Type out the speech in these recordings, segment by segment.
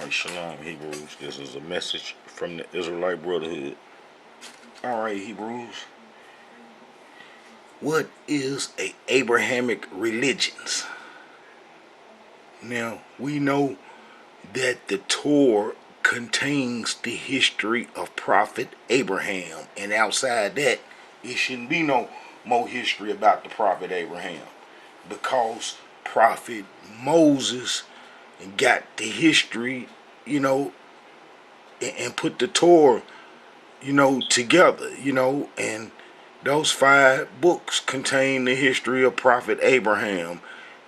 Alright, Shalom, Hebrews. This is a message from the Israelite Brotherhood. Alright, Hebrews. What is a Abrahamic religions? Now, we know that the Torah contains the history of Prophet Abraham, and outside that, it shouldn't be no more history about the Prophet Abraham, because Prophet Moses got the history, and put the Torah, together, and those 5 books contain the history of Prophet Abraham,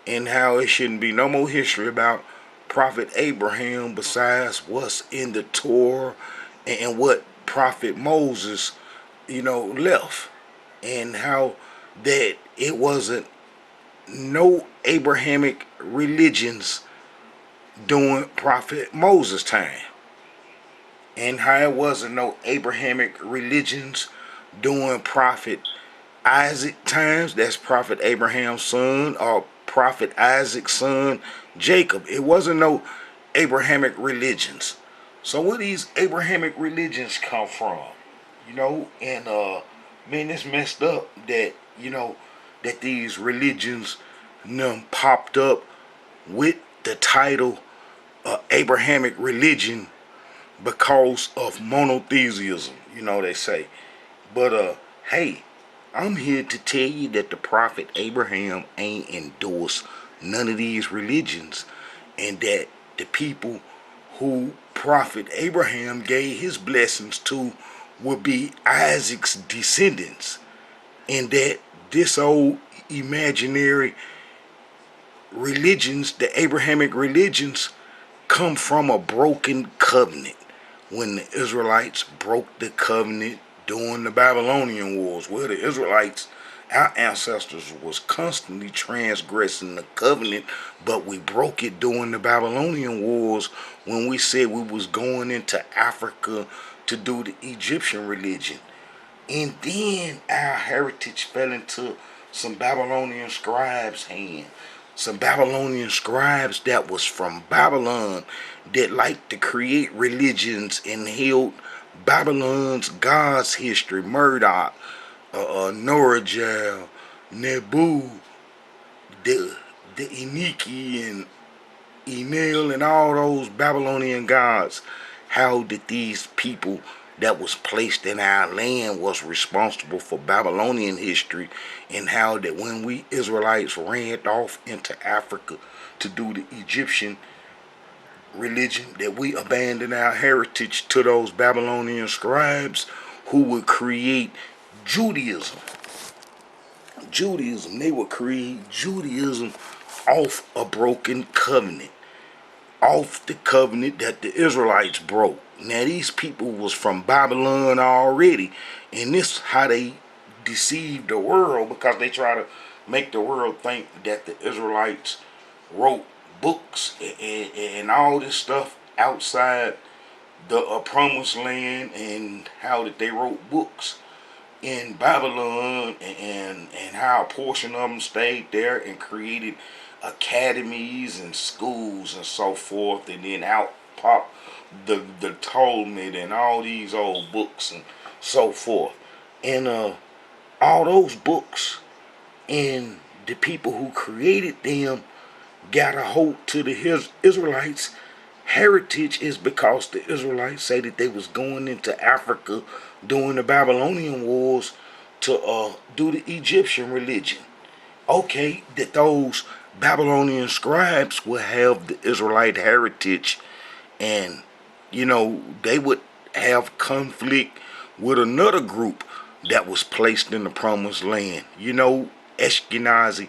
and how it shouldn't be no more history about Prophet Abraham besides what's in the Torah and what Prophet Moses, left, and how that it wasn't no Abrahamic religions during Prophet Moses' time, and how it wasn't no Abrahamic religions during Prophet Isaac times. That's Prophet Abraham's son, or Prophet Isaac's son, Jacob. It wasn't no Abrahamic religions. So where these Abrahamic religions come from? And man, it's messed up that that these religions popped up with the title Abrahamic religion because of monotheism, they say. But hey, I'm here to tell you that the prophet Abraham ain't endorsed none of these religions, and that the people who prophet Abraham gave his blessings to will be Isaac's descendants, and that this old imaginary religions, the Abrahamic religions, come from a broken covenant, when the Israelites broke the covenant during the Babylonian wars, where the Israelites, our ancestors, was constantly transgressing the covenant, but we broke it during the Babylonian wars when we said we was going into Africa to do the Egyptian religion. And then our heritage fell into some Babylonian scribes' hand. Some Babylonian scribes that was from Babylon, that liked to create religions and held Babylon's God's history, Marduk, Norajel, Nebu, the Eniki, and Enel, and all those Babylonian gods. How did these people that was placed in our land was responsible for Babylonian history, and how that when we Israelites ran off into Africa to do the Egyptian religion, that we abandoned our heritage to those Babylonian scribes who would create Judaism. They would create Judaism off a broken covenant, off the covenant that the Israelites broke. Now these people was from Babylon already, and this how they deceived the world, because they try to make the world think that the Israelites wrote books and all this stuff outside the promised land, and how that they wrote books in Babylon, and how a portion of them stayed there and created academies and schools and so forth, and then out popped the Talmud and all these old books and so forth. And all those books and the people who created them got a hold to the Israelites' heritage, is because the Israelites say that they was going into Africa during the Babylonian wars to do the Egyptian religion. Okay, that those Babylonian scribes will have the Israelite heritage, and they would have conflict with another group that was placed in the promised land. Ashkenazi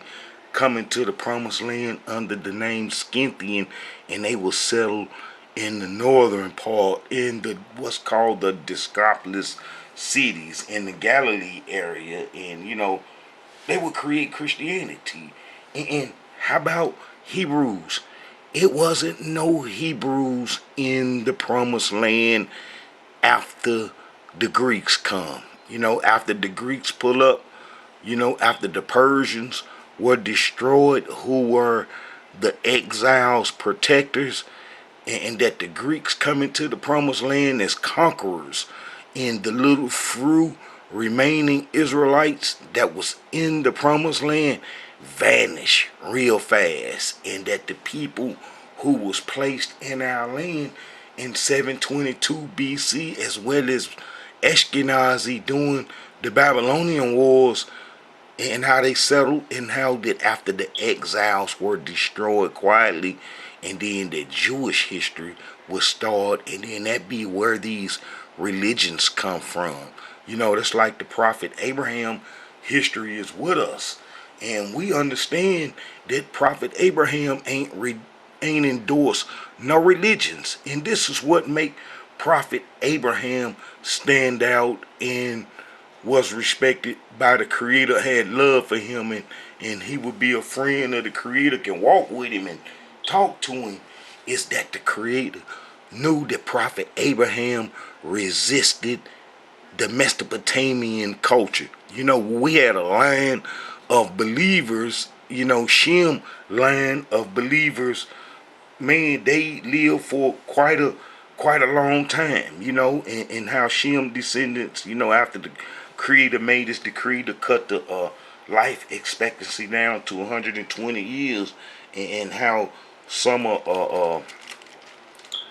coming to the promised land under the name Scythian, and they will settle in the northern part, in the what's called the Decapolis cities in the Galilee area, and they would create Christianity. And how about Hebrews? It wasn't no Hebrews in the promised land after the Greeks come. After the Greeks pull up, after the Persians were destroyed, who were the exiles' protectors, and that the Greeks come into the promised land as conquerors, and the little few remaining Israelites that was in the promised land vanish real fast, and that the people who was placed in our land in 722 BC, as well as Ashkenazi during the Babylonian wars, and how they settled, and how that after the exiles were destroyed quietly, and then the Jewish history was started, and then that be where these religions come from. That's like the prophet Abraham history is with us, and we understand that prophet Abraham ain't endorsed no religions, and this is what make prophet Abraham stand out and was respected by the Creator, had love for him, and he would be a friend of the Creator, can walk with him and talk to him, is that the Creator knew that prophet Abraham resisted the Mesopotamian culture. We had a line of believers, Shem line of believers, man, they lived for quite a long time, and how Shem descendants, after the Creator made his decree to cut the life expectancy down to 120 years, and how some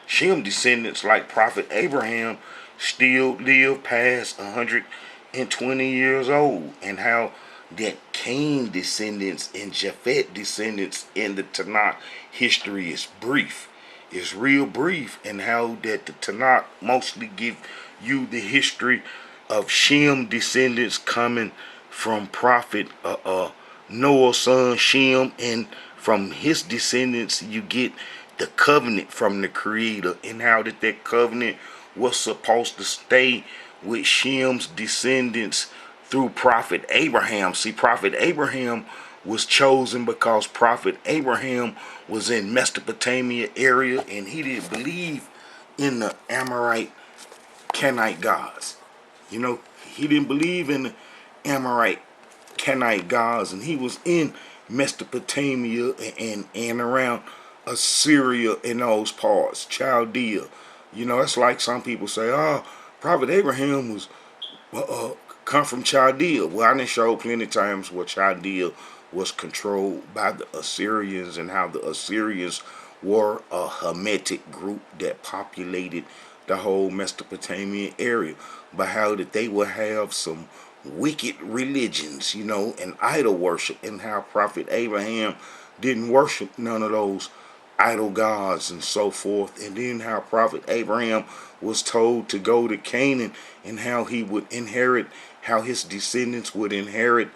Shem descendants like Prophet Abraham still live past 120 years old, and how that Cain descendants and Japhet descendants in the Tanakh history is brief. It's real brief, and how that the Tanakh mostly give you the history of Shem descendants coming from Prophet Noah's son Shem, and from his descendants you get the covenant from the Creator, and how that covenant was supposed to stay with Shem's descendants through Prophet Abraham. See, Prophet Abraham was chosen because Prophet Abraham was in Mesopotamia area, and he didn't believe in the Amorite Canaanite gods. He didn't believe in the Amorite Canaanite gods, and he was in Mesopotamia and around Assyria in those parts, Chaldea. It's like some people say, Prophet Abraham was come from Chaldea. Well, I done showed plenty of times where Chaldea was controlled by the Assyrians, and how the Assyrians were a Hamitic group that populated the whole Mesopotamian area, but how that they would have some wicked religions, and idol worship, and how Prophet Abraham didn't worship none of those idol gods and so forth, and then how Prophet Abraham was told to go to Canaan, and how he would inherit, how his descendants would inherit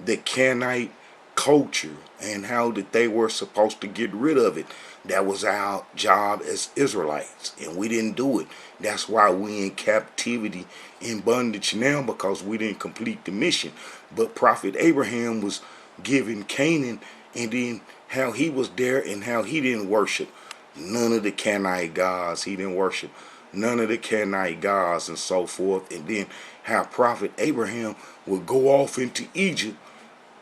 the Canaanite culture, and how that they were supposed to get rid of it. That was our job as Israelites, and we didn't do it. That's why we in captivity, in bondage now, because we didn't complete the mission. But Prophet Abraham was given Canaan, and then how he was there, and how he didn't worship none of the Canaanite gods. He didn't worship none of the Canaanite gods and so forth. And then how Prophet Abraham would go off into Egypt,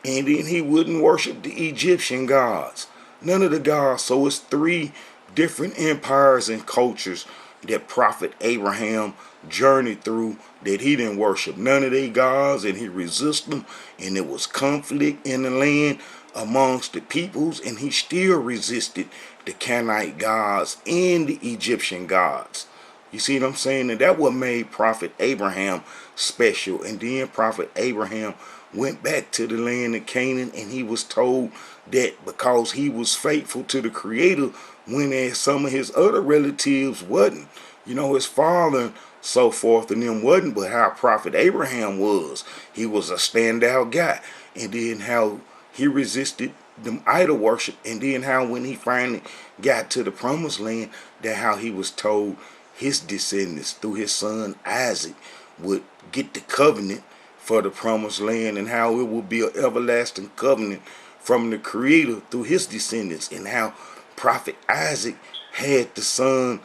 and then he wouldn't worship the Egyptian gods. None of the gods. So it's three different empires and cultures that Prophet Abraham journeyed through, that he didn't worship none of their gods, and he resisted them, and there was conflict in the land amongst the peoples, and he still resisted the Canaanite gods and the Egyptian gods. You see what I'm saying? And that what made Prophet Abraham special. And then Prophet Abraham went back to the land of Canaan, and he was told that because he was faithful to the Creator, when as some of his other relatives wasn't, his father and so forth and them wasn't, but how Prophet Abraham was. He was a standout guy. And then how he resisted them idol worship, and then how when he finally got to the promised land, that how he was told his descendants through his son Isaac would get the covenant for the promised land, and how it would be an everlasting covenant from the Creator through his descendants, and how Prophet Isaac had the son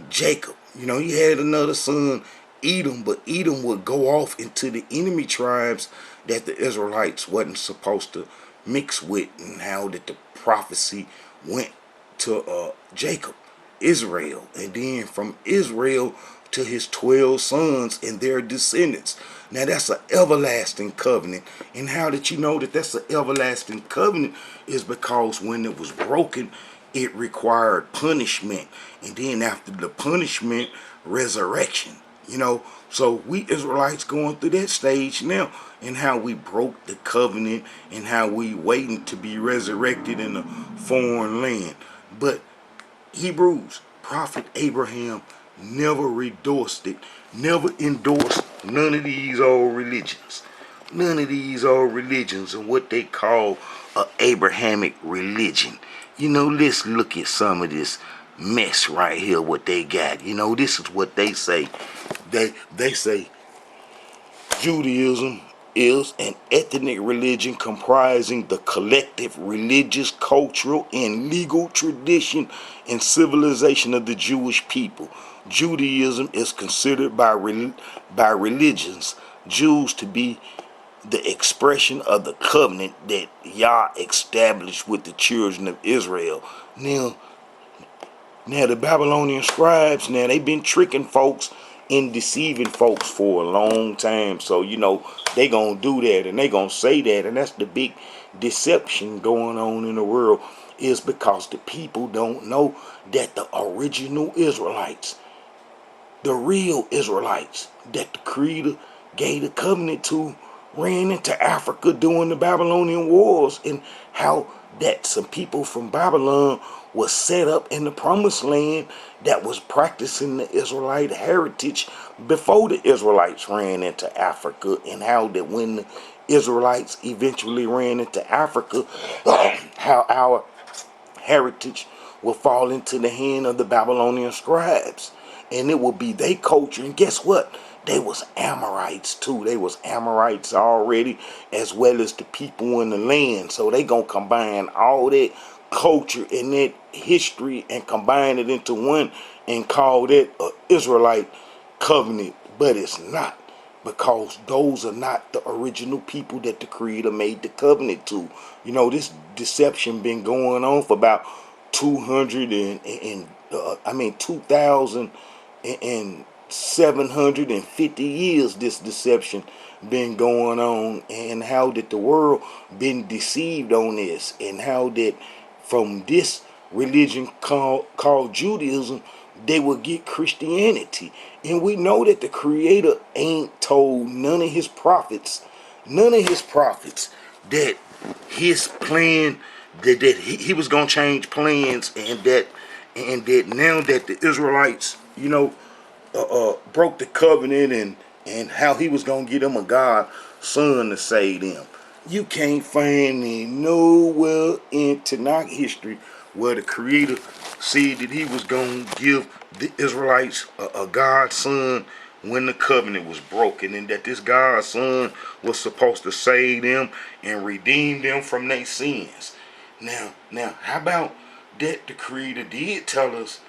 Jacob. He had another son, Edom, but Edom would go off into the enemy tribes that the Israelites wasn't supposed to mix with, and how that the prophecy went to Jacob. Israel, and then from Israel to his 12 sons and their descendants. Now that's an everlasting covenant. And how did you know that that's an everlasting covenant? Is because when it was broken, it required punishment. And then after the punishment, resurrection. So we Israelites going through that stage now, and how we broke the covenant, and how we waiting to be resurrected in a foreign land. But Hebrews, Prophet Abraham never endorsed it, never endorsed none of these old religions. None of these old religions and what they call a Abrahamic religion. Let's look at some of this mess right here, what they got. This is what they say. They say Judaism is an ethnic religion comprising the collective religious, cultural, and legal tradition and civilization of the Jewish people. Judaism is considered by religions Jews to be the expression of the covenant that Yah established with the children of Israel. Now the Babylonian scribes, they've been tricking folks and deceiving folks for a long time. So, they gonna do that and they gonna say that. And that's the big deception going on in the world, is because the people don't know that the original Israelites, the real Israelites that the Creator gave the covenant to, ran into Africa during the Babylonian wars, and how that some people from Babylon was set up in the promised land that was practicing the Israelite heritage before the Israelites ran into Africa, and how that when the Israelites eventually ran into Africa, how our heritage will fall into the hand of the Babylonian scribes, and it will be their culture. And guess what? They was Amorites too. They was Amorites already, as well as the people in the land. So they gonna combine all that culture and that history and combine it into one and call that an Israelite covenant. But it's not, because those are not the original people that the Creator made the covenant to. This deception been going on for about 2,750 years. This deception been going on, and how that the world been deceived on this, and how that from this religion called Judaism, they will get Christianity. And we know that the Creator ain't told none of his prophets that his plan, that he was gonna change plans, and that now that the Israelites, broke the covenant, and how he was gonna give them a God son to save them. You can't find me nowhere in Tanakh history where the Creator said that he was gonna give the Israelites a God son when the covenant was broken, and that this God son was supposed to save them and redeem them from their sins. Now, how about that the Creator did tell us,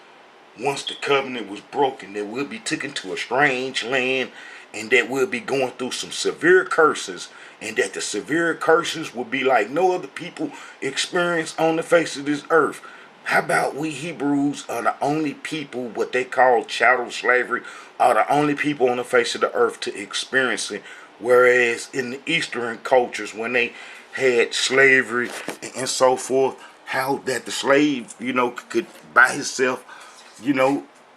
once the covenant was broken, that we'll be taken to a strange land, and that we'll be going through some severe curses, and that the severe curses will be like no other people experience on the face of this earth. How about we Hebrews are the only people, what they call chattel slavery, are the only people on the face of the earth to experience it, whereas in the Eastern cultures, when they had slavery and so forth, how that the slave, could buy himself,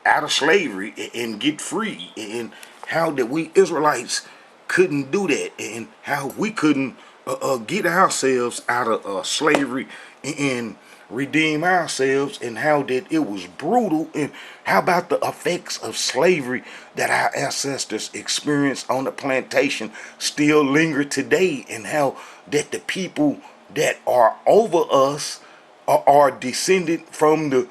out of slavery and get free, and how that we Israelites couldn't do that, and how we couldn't get ourselves out of slavery and redeem ourselves, and how that it was brutal. And how about the effects of slavery that our ancestors experienced on the plantation still linger today, and how that the people that are over us are descended from the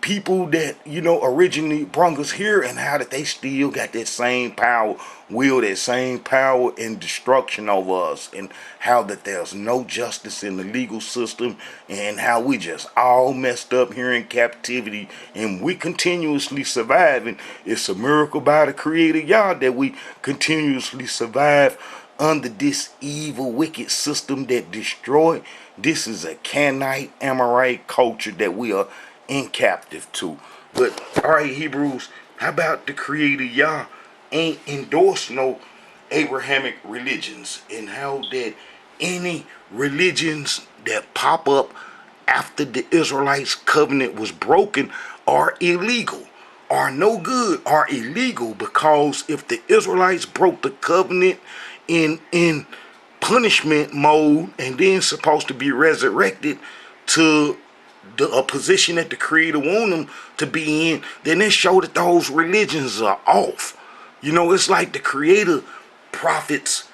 people that originally brought us here, and how that they still got that same power, that same power and destruction over us, and how that there's no justice in the legal system, and how we just all messed up here in captivity, and we continuously surviving. It's a miracle by the Creator Yah that we continuously survive under this evil, wicked system that destroyed. This is a Canaanite, Amorite culture that we are in captive to. But all right, Hebrews, how about the Creator Yah ain't endorsed no Abrahamic religions, and how that any religions that pop up after the Israelites' covenant was broken are illegal, are no good, are illegal, because if the Israelites broke the covenant in punishment mode and then supposed to be resurrected to a position that the Creator want them to be in, then it show that those religions are off. It's like the Creator prophets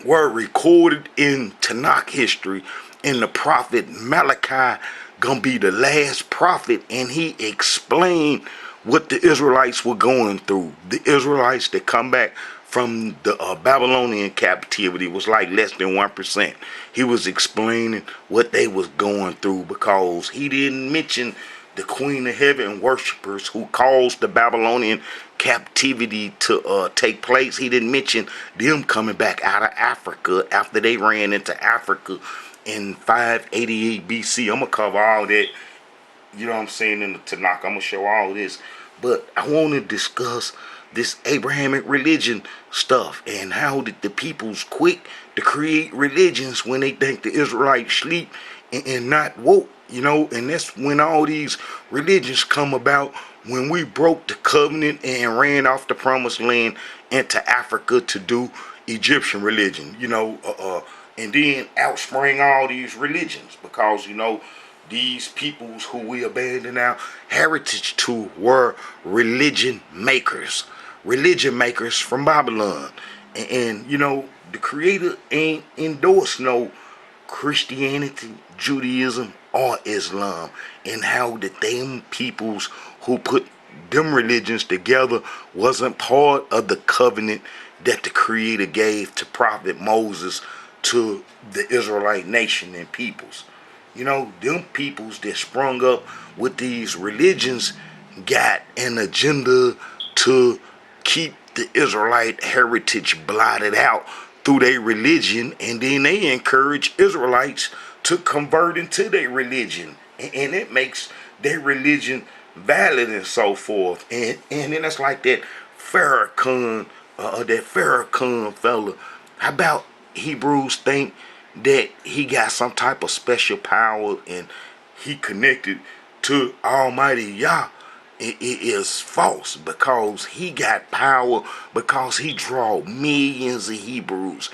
were recorded in Tanakh history, and the prophet Malachi gonna be the last prophet, and he explained what the Israelites were going through. The Israelites that come back from the Babylonian captivity was like less than 1%. He was explaining what they was going through, because he didn't mention the Queen of Heaven worshippers who caused the Babylonian captivity to take place. He didn't mention them coming back out of Africa after they ran into Africa in 588 BC. I'm going to cover all that, in the Tanakh. I'm going to show all this. But I want to discuss this Abrahamic religion stuff, and how did the peoples quick to create religions when they think the Israelites sleep and not woke, and that's when all these religions come about, when we broke the covenant and ran off the promised land into Africa to do Egyptian religion, and then outsprang all these religions, because, these peoples who we abandoned our heritage to were religion makers from Babylon. And the Creator ain't endorsed no Christianity, Judaism, or Islam, and how that them peoples who put them religions together wasn't part of the covenant that the Creator gave to Prophet Moses to the Israelite nation and peoples. Them peoples that sprung up with these religions got an agenda to keep the Israelite heritage blotted out through their religion, and then they encourage Israelites to convert into their religion, and it makes their religion valid and so forth. And then that's like that Farrakhan fella. How about Hebrews think that he got some type of special power and he connected to Almighty Yah? It is false, because he got power because he draw millions of Hebrews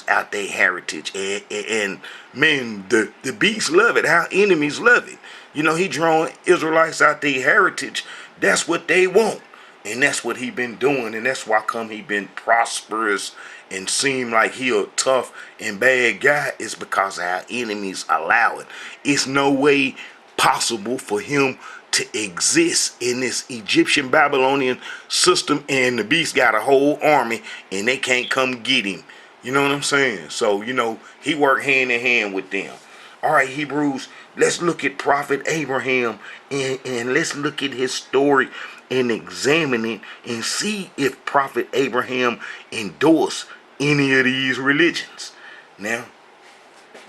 out their heritage, and man, the beasts love it. Our enemies love it. He drawing Israelites out their heritage. That's what they want, and that's what he been doing, and that's why come he been prosperous and seem like he a tough and bad guy, is because our enemies allow it. It's no way possible for him to exist in this Egyptian Babylonian system, and the beast got a whole army and they can't come get him. You know what I'm saying? So, he worked hand in hand with them. All right, Hebrews, let's look at Prophet Abraham, and let's look at his story and examine it and see if Prophet Abraham endorsed any of these religions. Now,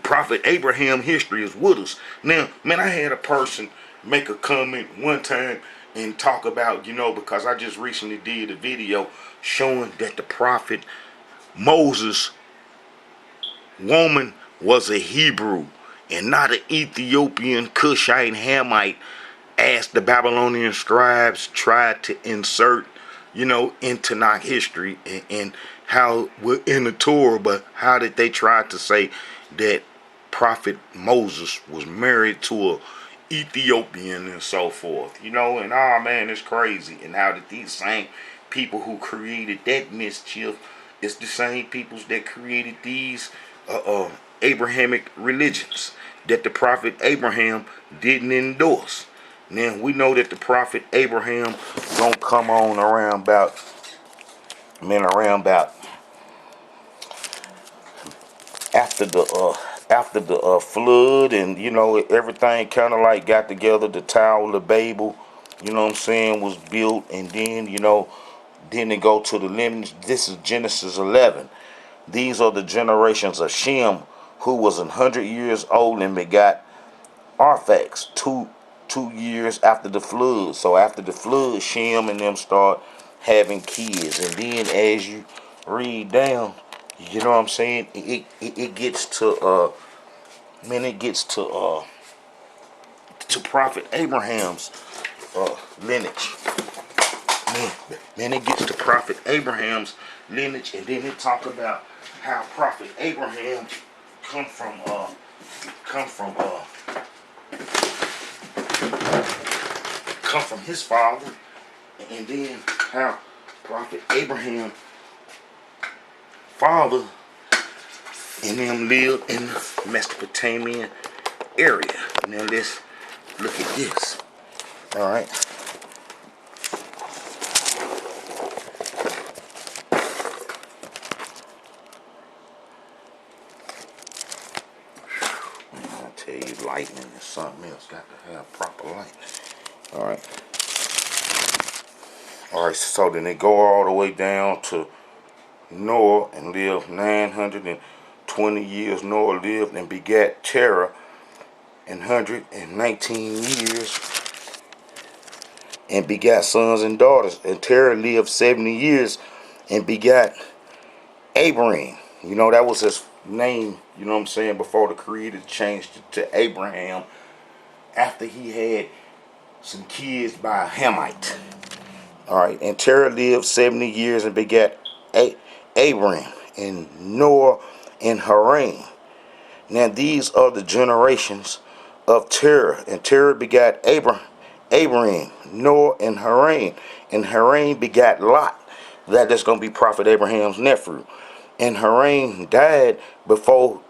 Prophet Abraham history is with us. Now, man, I had a person make a comment one time and talk about, because I just recently did a video showing that the prophet Moses woman was a Hebrew and not an Ethiopian, Cushite, Hamite, as the Babylonian scribes tried to insert, in Tanakh history, and how we're in the Torah, but how did they try to say that Prophet Moses was married to a Ethiopian and so forth, and man, it's crazy. And how did these same people who created that mischief is the same peoples that created these Abrahamic religions that the prophet Abraham didn't endorse. Now we know that the prophet Abraham gonna come on around about after the flood, and everything kind of like got together. The Tower of Babel, was built, and then then they go to the lineage. This is Genesis 11. These are the generations of Shem, who was 100 years old and begot Arphax, 2 years after the flood. So after the flood, Shem and them start having kids. And then as you read down, you know what I'm saying, it gets to to Prophet Abraham's lineage. Man, it gets to Prophet Abraham's lineage, and then it talk about how Prophet Abraham come from his father, and then how Prophet Abraham father and them lived in the Mesopotamian area. Now let's look at this. All right. Man, I tell you, lightning is something else. Got to have proper light. All right. All right. So then they go all the way down to Noah and lived 920 years. Noah lived and begat Terah and 119 years and begat sons and daughters. And Terah lived 70 years and begat Abraham. You know, that was his name, you know what I'm saying, before the Creator changed it to Abraham after he had some kids by a Hamite. Alright, and Terah lived 70 years and begat Abraham and Noah and Haran. Now these are the generations of Terah. And Terah begat Abraham, Noah, and Haran. And Haran begat Lot. That's going to be Prophet Abraham's nephew. And Haran died before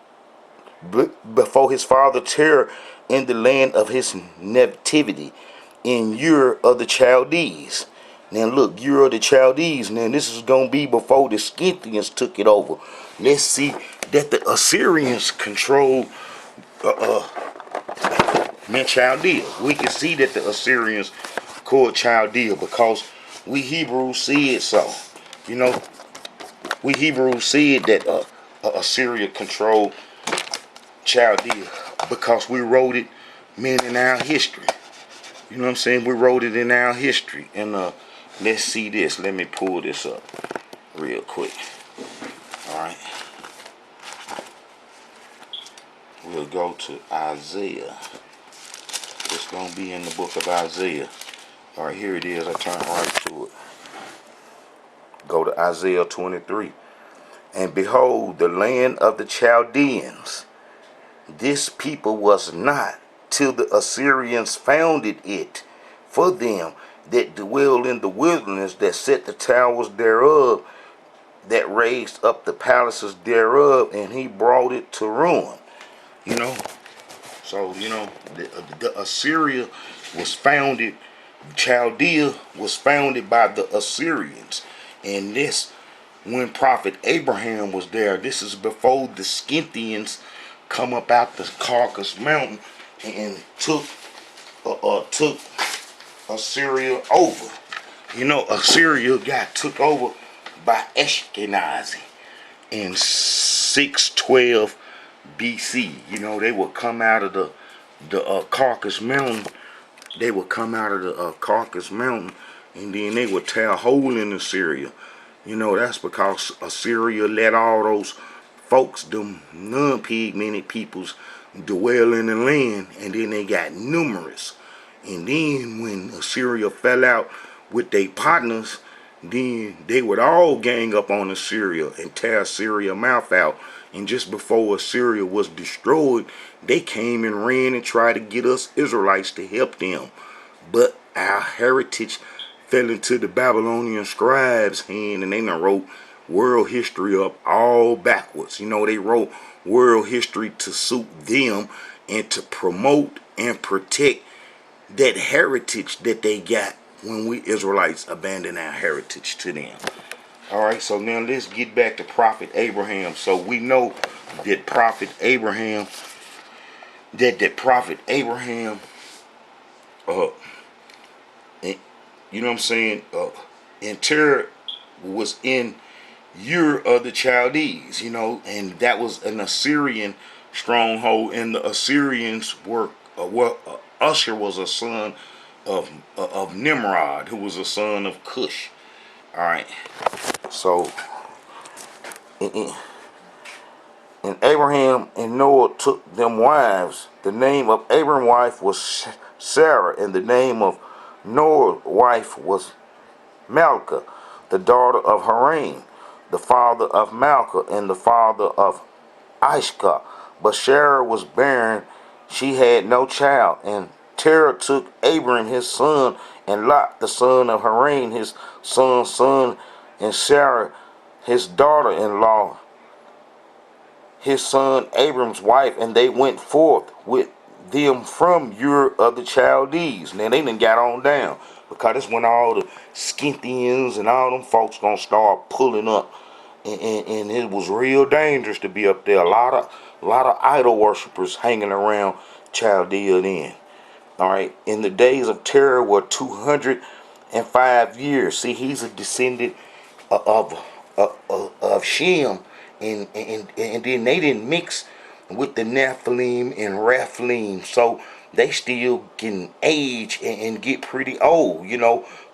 his father Terah in the land of his nativity, in Ur of the Chaldeans. Now look, Ur of the Chaldeans. Now this is going to be before the Scythians took it over. Let's see that the Assyrians controlled Chaldea. We can see that the Assyrians called Chaldea because we Hebrews said so. You know, we Hebrews said that Assyria controlled Chaldea because we wrote it, in our history. You know what I'm saying? We wrote it in our history. And let's see this. Let me pull this up real quick. All right. We'll go to Isaiah. It's going to be in the book of Isaiah. All right, here it is. I turn right to it. Go to Isaiah 23. And behold, the land of the Chaldeans. This people was not till the Assyrians founded it for them that dwell in the wilderness, that set the towers thereof, that raised up the palaces thereof, and he brought it to ruin. You know, so, you know, the Assyria was founded, Chaldea was founded by the Assyrians. And this, when Prophet Abraham was there, this is before the Scythians come up out the Caucasus Mountain and took Assyria over. You know, Assyria got took over by Ashkenazi in 612 BC. You know, they would come out of the Caucasus Mountain. They would come out of the Caucasus Mountain, and then they would tear a hole in Assyria. You know, that's because Assyria let all those folks, them non-pigmented peoples, dwell in the land, and then they got numerous. And then when Assyria fell out with their partners, then they would all gang up on Assyria and tear Assyria's mouth out. And just before Assyria was destroyed, they came and ran and tried to get us Israelites to help them. But our heritage fell into the Babylonian scribes' hand, and they done wrote world history up all backwards. You know, they wrote world history to suit them and to promote and protect that heritage that they got when we Israelites abandoned our heritage to them. Alright, so now let's get back to Prophet Abraham. So we know that Prophet Abraham, and, you know what I'm saying, and Terah was in Ur of the Chaldees, you know, and that was an Assyrian stronghold, and the Assyrians were Usher was a son of Nimrod, who was a son of Cush. All right. So, and Abraham and Noah took them wives. The name of Abraham's wife was Sarah, and the name of Noah's wife was Milcah, the daughter of Haran, the father of Milcah, and the father of Ishka. But Sarah was barren, she had no child. And Terah took Abram his son, and Lot the son of Haran his son's son, and Sarah his daughter-in-law, his son Abram's wife, and they went forth with them from Ur of the Chaldeans. Now they done got on down, because that's when all the Scythians and all them folks gonna start pulling up, and it was real dangerous to be up there. A lot of idol worshippers hanging around Chaldea then. All right, in the days of Terah were 205 years. See, he's a descendant of Shem, and then they didn't mix with the Nephilim and Rephilim, so they still can age and get pretty old.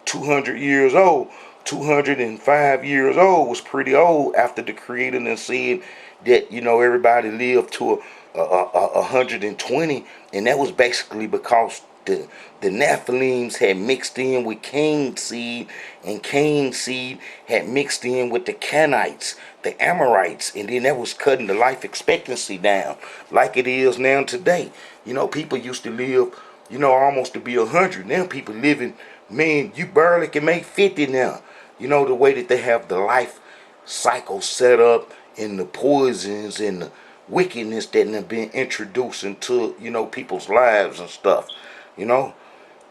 200 years old, 205 years old was pretty old after the Creator done said that everybody lived to 120, and that was basically because the Nephilims had mixed in with Cain's seed, and Cain's seed had mixed in with the Canaanites, the Amorites, and then that was cutting the life expectancy down like it is now today. People used to live, almost to be 100. Now people living, man, you barely can make 50 now. The way that they have the life cycle set up, and the poisons and the wickedness that have been introduced into people's lives and stuff. All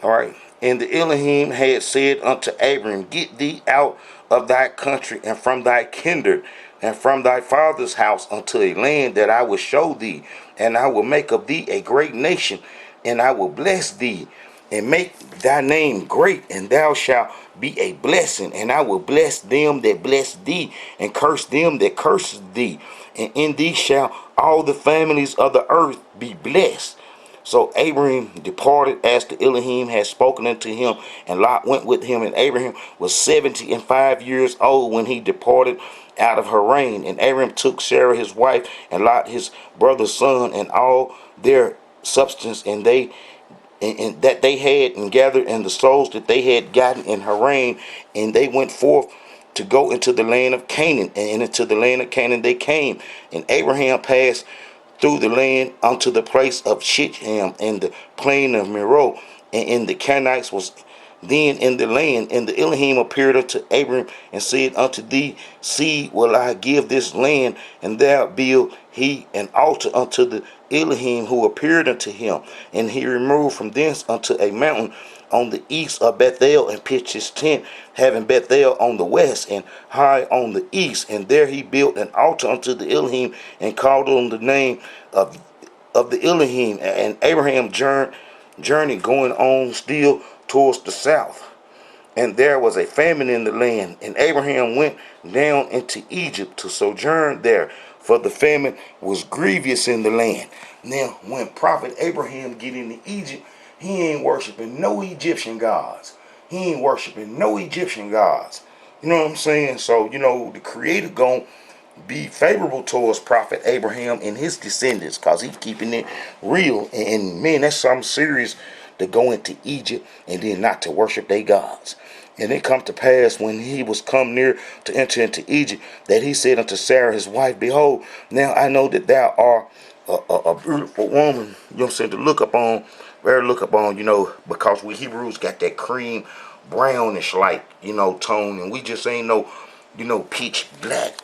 right. And the Elohim had said unto Abram, get thee out of thy country and from thy kindred and from thy father's house unto a land that I will show thee, and I will make of thee a great nation, and I will bless thee and make thy name great, and thou shalt be a blessing, and I will bless them that bless thee, and curse them that curse thee, and in thee shall all the families of the earth be blessed. So Abraham departed as the Elohim had spoken unto him, and Lot went with him. And Abraham was 75 years old when he departed out of Haran. And Abraham took Sarah his wife, and Lot his brother's son, and all their substance, and that they had and gathered, and the souls that they had gotten in Haran, and they went forth to go into the land of Canaan, and into the land of Canaan they came. And Abraham passed through the land unto the place of Shittim and the plain of Meroe, and the Canaanites was then in the land. And the Elohim appeared unto Abram and said unto thee, see, will I give this land, and thou build he an altar unto the Elohim who appeared unto him. And he removed from thence unto a mountain on the east of Bethel, and pitched his tent, having Bethel on the west and Hai on the east. And there he built an altar unto the Elohim, and called on the name of the Elohim. And Abraham journeyed going on still towards the south. And there was a famine in the land, and Abraham went down into Egypt to sojourn there, for the famine was grievous in the land. Now, when prophet Abraham get into Egypt, he ain't worshiping no Egyptian gods. He ain't worshiping no Egyptian gods. You know what I'm saying? So, the Creator gonna be favorable towards prophet Abraham and his descendants, because he's keeping it real. And man, that's something serious, to go into Egypt and then not to worship their gods. And it come to pass, when he was come near to enter into Egypt, that he said unto Sarah his wife, behold, now I know that thou art a beautiful woman, you know what I'm saying, to look upon, very look upon, because we Hebrews got that cream brownish like, tone, and we just ain't no pitch black,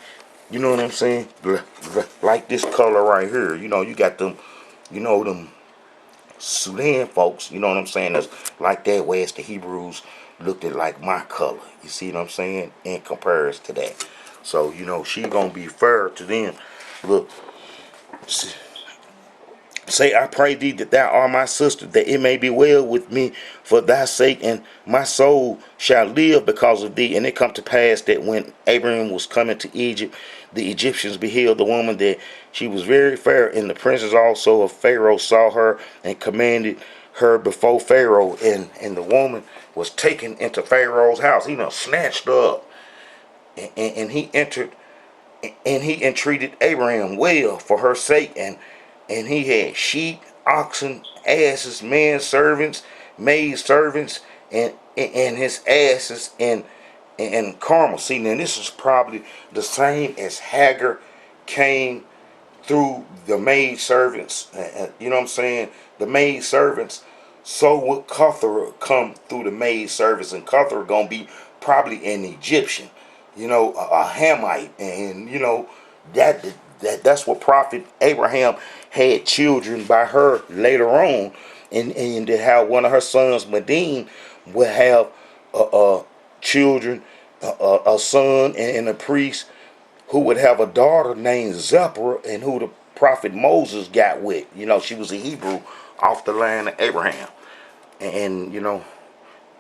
you know what I'm saying, like this color right here. You got them, them Sudan folks, you know what I'm saying, that's like that, whereas the Hebrews looked at like my color, you see what I'm saying, in comparison to that. So, she gonna be fair to them. Look, say, I pray thee that thou art my sister, that it may be well with me for thy sake, and my soul shall live because of thee. And it come to pass that when Abraham was coming to Egypt, the Egyptians beheld the woman, that she was very fair, and the princes also of Pharaoh saw her, and commanded her before Pharaoh, and the woman was taken into Pharaoh's house. He done snatched her up, and he entered, and he entreated Abraham well for her sake, and he had sheep, oxen, asses, men servants, maid servants, and his asses and Carmel. See, now this is probably the same as Hagar came through the maid servants. You know what I'm saying? The maid servants. So would Cuthra come through the maid servants, and Cuthra gonna be probably an Egyptian, a Hamite, and that's what Prophet Abraham had children by her later on, and how one of her sons, Medine, would have children, a son and a priest who would have a daughter named Zipporah, and who the prophet Moses got with. She was a Hebrew off the land of Abraham. And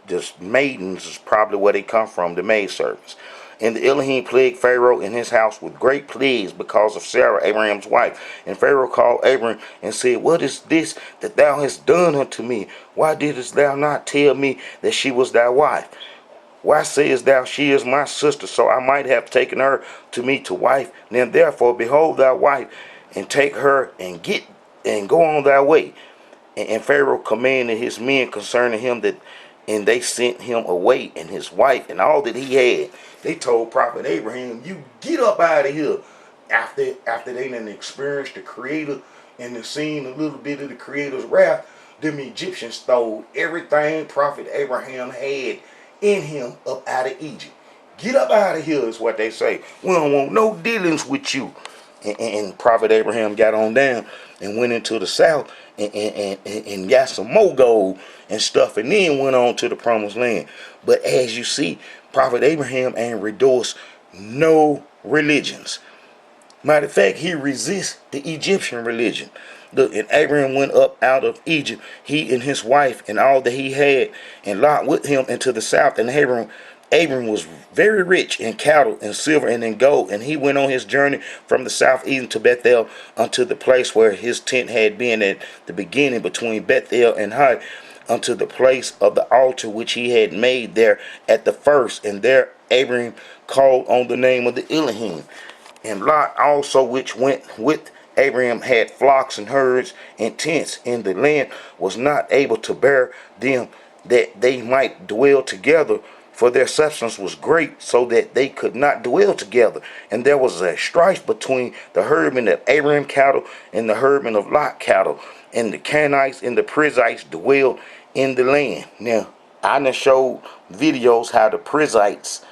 just maidens is probably where they come from, the maidservants. And the Elohim plagued Pharaoh and his house with great plagues because of Sarah, Abraham's wife. And Pharaoh called Abraham and said, "What is this that thou hast done unto me? Why didst thou not tell me that she was thy wife? Why sayest thou, she is my sister, so I might have taken her to me to wife? Then therefore, behold thy wife, and take her and go on thy way." And Pharaoh commanded his men concerning him and they sent him away, and his wife and all that he had. They told Prophet Abraham, "You get up out of here." After they done experienced the Creator and they seen a little bit of the Creator's wrath, them Egyptians stole everything Prophet Abraham had in him up out of Egypt. Get up out of here is what they say. We don't want no dealings with you. And Prophet Abraham got on down and went into the south and got some more gold and stuff, and then went on to the promised land. But as you see, Prophet Abraham ain't endorsed no religions. Matter of fact, he resists the Egyptian religion. Look, and Abraham went up out of Egypt, he and his wife and all that he had, and Lot with him into the south. And Abram was very rich in cattle and silver and in gold, and he went on his journey from the south even to Bethel, unto the place where his tent had been at the beginning between Bethel and Hai, unto the place of the altar which he had made there at the first. And there Abram called on the name of the Elohim. And Lot also, which went with Abraham, had flocks and herds and tents, and the land was not able to bear them, that they might dwell together, for their substance was great, so that they could not dwell together. And there was a strife between the herdmen of Abraham cattle and the herdmen of Lot cattle, and the Canaanites and the Perizzites dwelled in the land. Now, I done showed videos how the Perizzites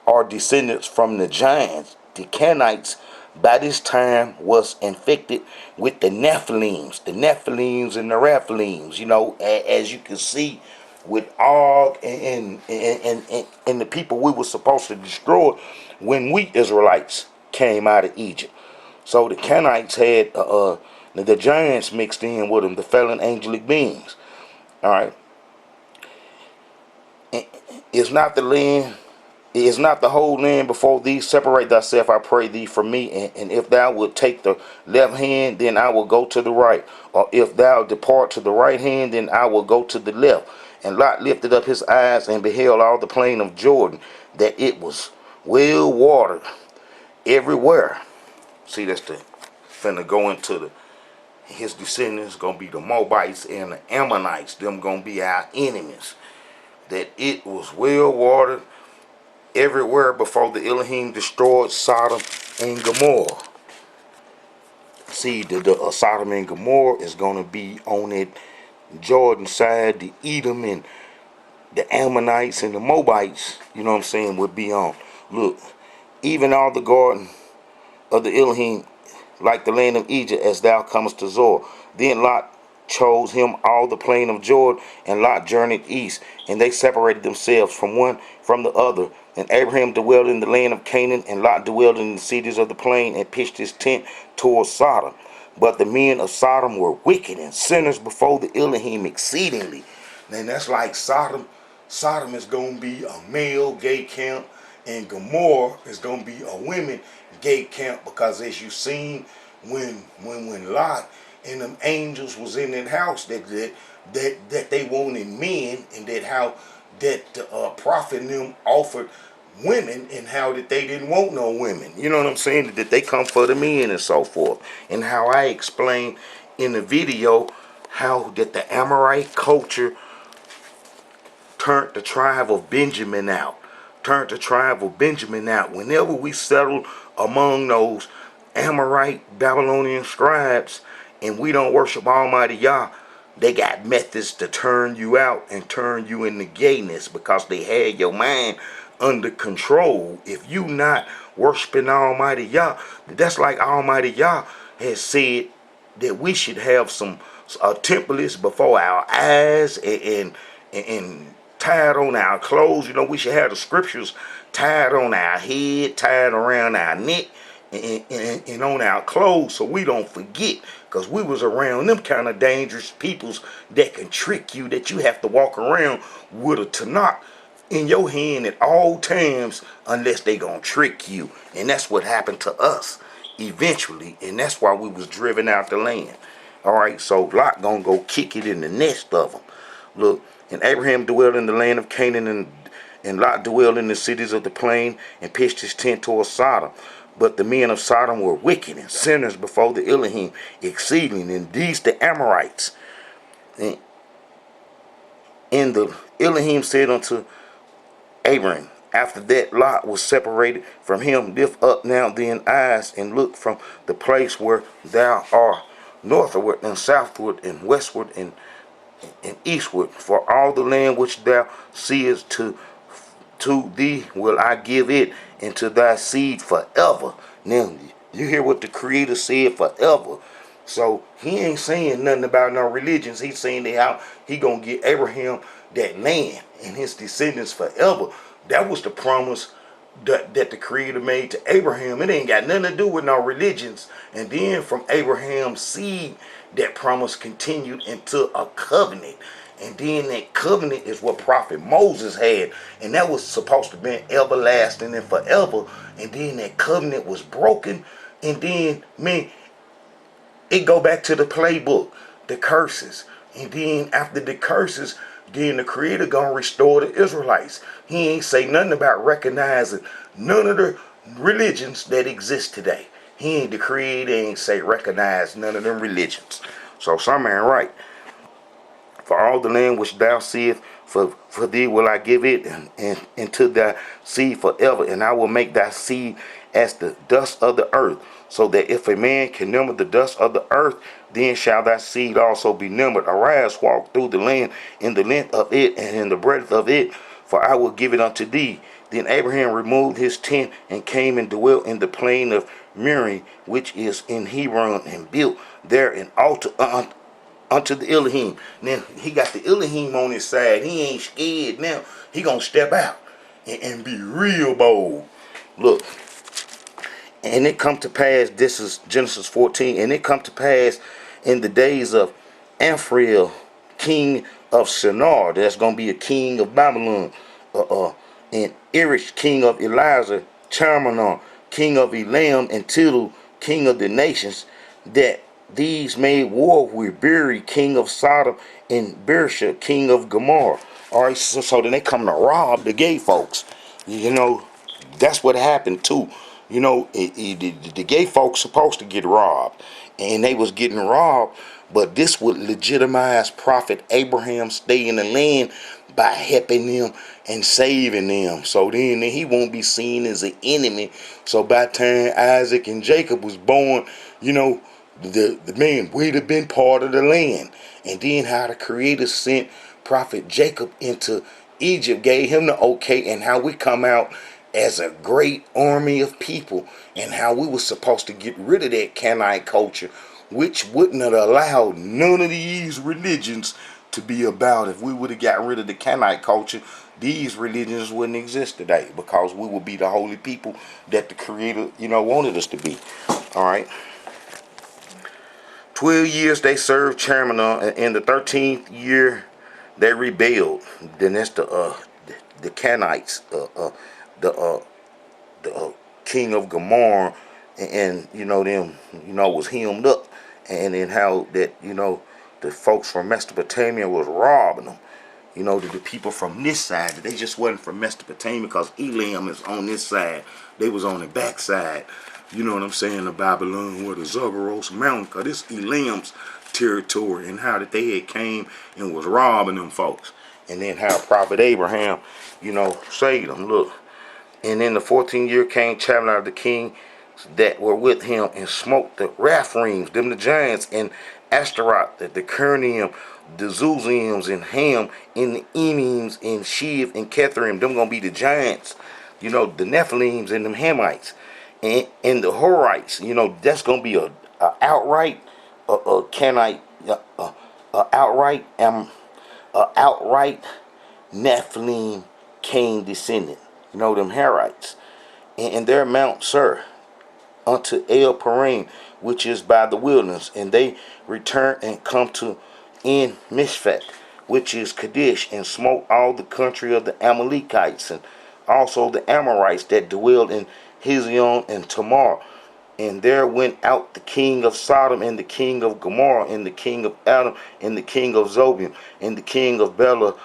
are descendants from the giants. The Canaanites by this time was infected with the Nephilims and the Raphilims, as you can see with Og and the people we were supposed to destroy when we Israelites came out of Egypt. So the Canaanites had the giants mixed in with them, the fallen angelic beings. All right. It's not the land. It is not the whole land before thee. Separate thyself, I pray thee, from me. And if thou wilt take the left hand, then I will go to the right. Or if thou depart to the right hand, then I will go to the left. And Lot lifted up his eyes and beheld all the plain of Jordan, that it was well watered everywhere. See, that's finna go into his descendants, gonna be the Moabites and the Ammonites. Them gonna be our enemies. That it was well watered everywhere before the Elohim destroyed Sodom and Gomorrah. See, the Sodom and Gomorrah is going to be on it Jordan side. The Edom and the Ammonites and the Moabites, would be on. Look, even all the garden of the Elohim, like the land of Egypt, as thou comest to Zoar. Then Lot chose him all the plain of Jordan, and Lot journeyed east, and they separated themselves from one from the other. And Abraham dwelled in the land of Canaan, and Lot dwelled in the cities of the plain, and pitched his tent towards Sodom. But the men of Sodom were wicked and sinners before the Elohim exceedingly. And that's like Sodom. Sodom is going to be a male gay camp, and Gomorrah is going to be a women gay camp, because as you seen when Lot and them angels was in that house, that that they wanted men, and that how that the prophet and them offered women, and how that they didn't want no women. You know what I'm saying? That they come for the men and so forth. And how I explained in the video how that the Amorite culture turned the tribe of Benjamin out. Turned the tribe of Benjamin out. Whenever we settled among those Amorite Babylonian scribes and we don't worship Almighty Yah, they got methods to turn you out and turn you into gayness, because they had your mind under control. If you not worshiping Almighty Yah, that's like Almighty Yah has said that we should have some templates before our eyes, and tied on our clothes. You know, we should have the scriptures tied on our head, tied around our neck, and on our clothes, so we don't forget, because we was around them kind of dangerous peoples that can trick you, that you have to walk around with a Tanakh in your hand at all times, unless they gonna trick you. And that's what happened to us eventually, and that's why we was driven out the land. All right, so Lot gonna go kick it in the nest of them. Look, and Abraham dwelled in the land of Canaan, and Lot dwelled in the cities of the plain, and pitched his tent towards Sodom. But the men of Sodom were wicked and sinners before the Elohim exceeding, and these the Amorites. And the Elohim said unto Abraham, after that Lot was separated from him, lift up now thine eyes, and look from the place where thou art, northward and southward and westward and eastward, for all the land which thou seest, to thee will I give it, and to thy seed forever. Now, you hear what the Creator said, forever. So he ain't saying nothing about no religions. He's saying that how he gonna get Abraham that land and his descendants forever. That was the promise that the Creator made to Abraham. It ain't got nothing to do with no religions. And then from Abraham's seed, that promise continued into a covenant. And then that covenant is what Prophet Moses had. And that was supposed to be everlasting and forever. And then that covenant was broken. And then, man, it go back to the playbook, the curses. And then after the curses, then the Creator gonna restore the Israelites. He ain't say nothing about recognizing none of the religions that exist today. He ain't, the Creator ain't say recognize none of them religions. So some ain't right. For all the land which thou seest, for thee will I give it, and to thy seed forever, and I will make thy seed as the dust of the earth, so that if a man can number the dust of the earth, then shall thy seed also be numbered. Arise, walk through the land in the length of it and in the breadth of it, for I will give it unto thee. Then Abraham removed his tent and came and dwelt in the plain of Miri, which is in Hebron, and built there an altar unto the Elohim. Now he got the Elohim on his side. He ain't scared now. He gonna step out and be real bold. Look, and it come to pass, this is Genesis 14, and it come to pass in the days of Amphrael, king of Shinar, that's going to be a king of Babylon, and Erish, king of Eliezer, Charmanon, king of Elam, and Tidal, king of the nations, that these made war with Beri, king of Sodom, and Bersha, king of Gomorrah. All right, so then they come to rob the gay folks. You know, that's what happened too. You know, the gay folks supposed to get robbed, and they was getting robbed. But this would legitimize Prophet Abraham stay in the land by helping them and saving them. So then he won't be seen as an enemy. So by the time Isaac and Jacob was born, you know, the man we'd have been part of the land. And then how the Creator sent Prophet Jacob into Egypt, gave him the okay, and how we come out as a great army of people, and how we were supposed to get rid of that Canaanite culture, which wouldn't have allowed none of these religions to be about. If we would have got rid of the Canaanite culture, these religions wouldn't exist today, because we would be the holy people that the Creator, you know, wanted us to be. All right. 12 years they served Charmanon, and in the 13th year they rebelled. Then that's the Canaanites, the king of Gomorrah, and you know them, you know, was hemmed up, and then how that, you know, the folks from Mesopotamia was robbing them. You know, the people from this side, they just wasn't from Mesopotamia, because Elam is on this side. They was on the back side. You know what I'm saying? The Babylon, where the Arose mountain, because this Elam's territory, and how that they had came and was robbing them folks. And then how Prophet Abraham, you know, saved them. Look. And in the 14th year came Chaldeans the king that were with him, and smote the Raphaims, them the giants, and Ashtaroth, the Kernium, the Zuzims, and Ham, and the Emims, and Shiv, and Ketharim. Them gonna be the giants, you know, the Nephilims, and them Hamites, and the Horites. You know, that's gonna be a outright, outright Nephilim Cain descendant. You know, them Harites, and their Mount Sir unto El Parim, which is by the wilderness, and they return and come to En Mishpat, which is Kadesh, and smote all the country of the Amalekites, and also the Amorites that dwelled in Hezion and Tamar. And there went out the king of Sodom, and the king of Gomorrah, and the king of Adam, and the king of Zobim, and the king of Bela,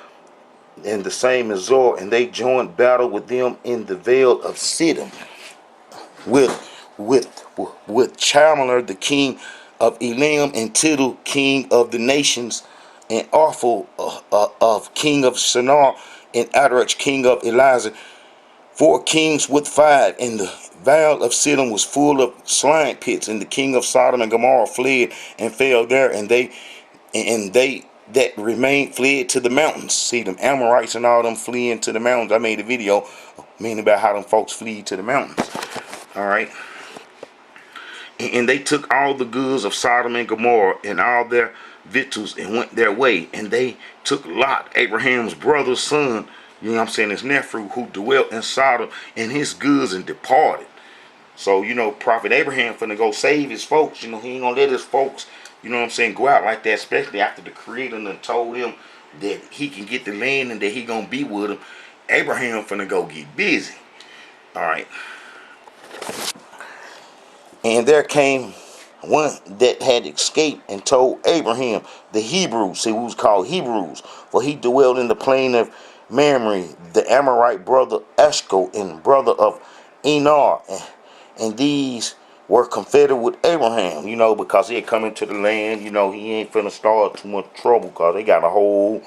and the same as Zor, and they joined battle with them in the vale of Siddim, with Chalmer the king of Elam, and Tidal king of the nations, and Orpha of king of Shinar, and Adarach king of Eliezer, 4 kings with 5. And the vale of Siddim was full of slime pits, and the king of Sodom and Gomorrah fled and fell there, and they that remained fled to the mountains. See, them Amorites and all them fleeing to the mountains. I made a video meaning about how them folks flee to the mountains. All right. And they took all the goods of Sodom and Gomorrah and all their victuals, and went their way. And they took Lot, Abraham's brother's son, you know what I'm saying, his nephew, who dwelt in Sodom, and his goods, and departed. So, you know, Prophet Abraham finna go save his folks. You know, he ain't gonna let his folks, you know what I'm saying, go out like that, especially after the Creator done told him that he can get the land and that he gonna be with him. Abraham finna go get busy. All right. And there came one that had escaped and told Abraham, the Hebrews, see, who's called Hebrews, for he dwelled in the plain of Mamre, the Amorite brother Eshcol, and brother of Enar, and these were confederate with Abraham, you know, because he had come into the land. You know, he ain't finna start too much trouble, because they got a whole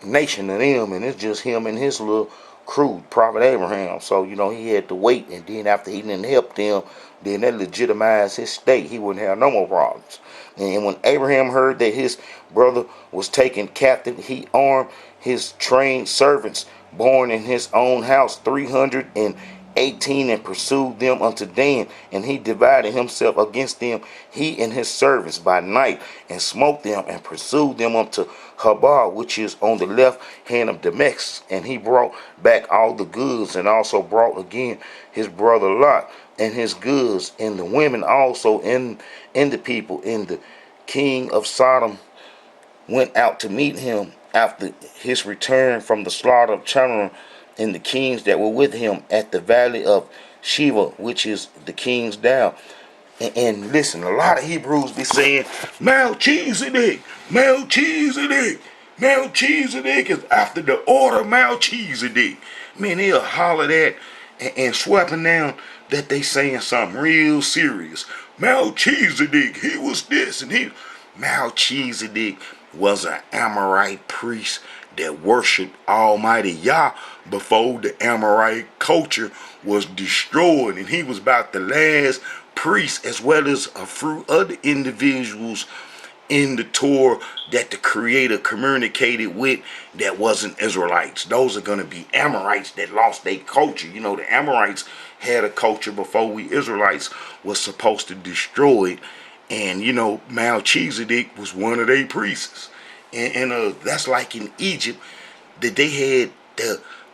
nation of them, and it's just him and his little crew, Prophet Abraham. So, you know, he had to wait, and then after he didn't help them, then that legitimized his state. He wouldn't have no more problems. And when Abraham heard that his brother was taken captive, he armed his trained servants born in his own house, 318, and pursued them unto Dan. And he divided himself against them, he and his servants, by night, and smote them, and pursued them unto Habar, which is on the left hand of Damascus. And he brought back all the goods, and also brought again his brother Lot, and his goods, and the women also, and the people. And the king of Sodom went out to meet him after his return from the slaughter of Chidon, and the kings that were with him at the valley of Shiva, which is the king's down. And listen, a lot of Hebrews be saying, Melchizedek, Melchizedek, Melchizedek is after the order of Melchizedek. Man, they'll holler that and swapping down that they saying something real serious. Melchizedek, he was this, and he... Melchizedek was an Amorite priest that worshiped Almighty Yah before the Amorite culture was destroyed, and he was about the last priest, as well as a few other individuals in the Torah that the Creator communicated with that wasn't Israelites. Those are going to be Amorites that lost their culture. You know, the Amorites had a culture before we Israelites was supposed to destroy it. And, you know, Melchizedek was one of their priests. And that's like in Egypt, that they had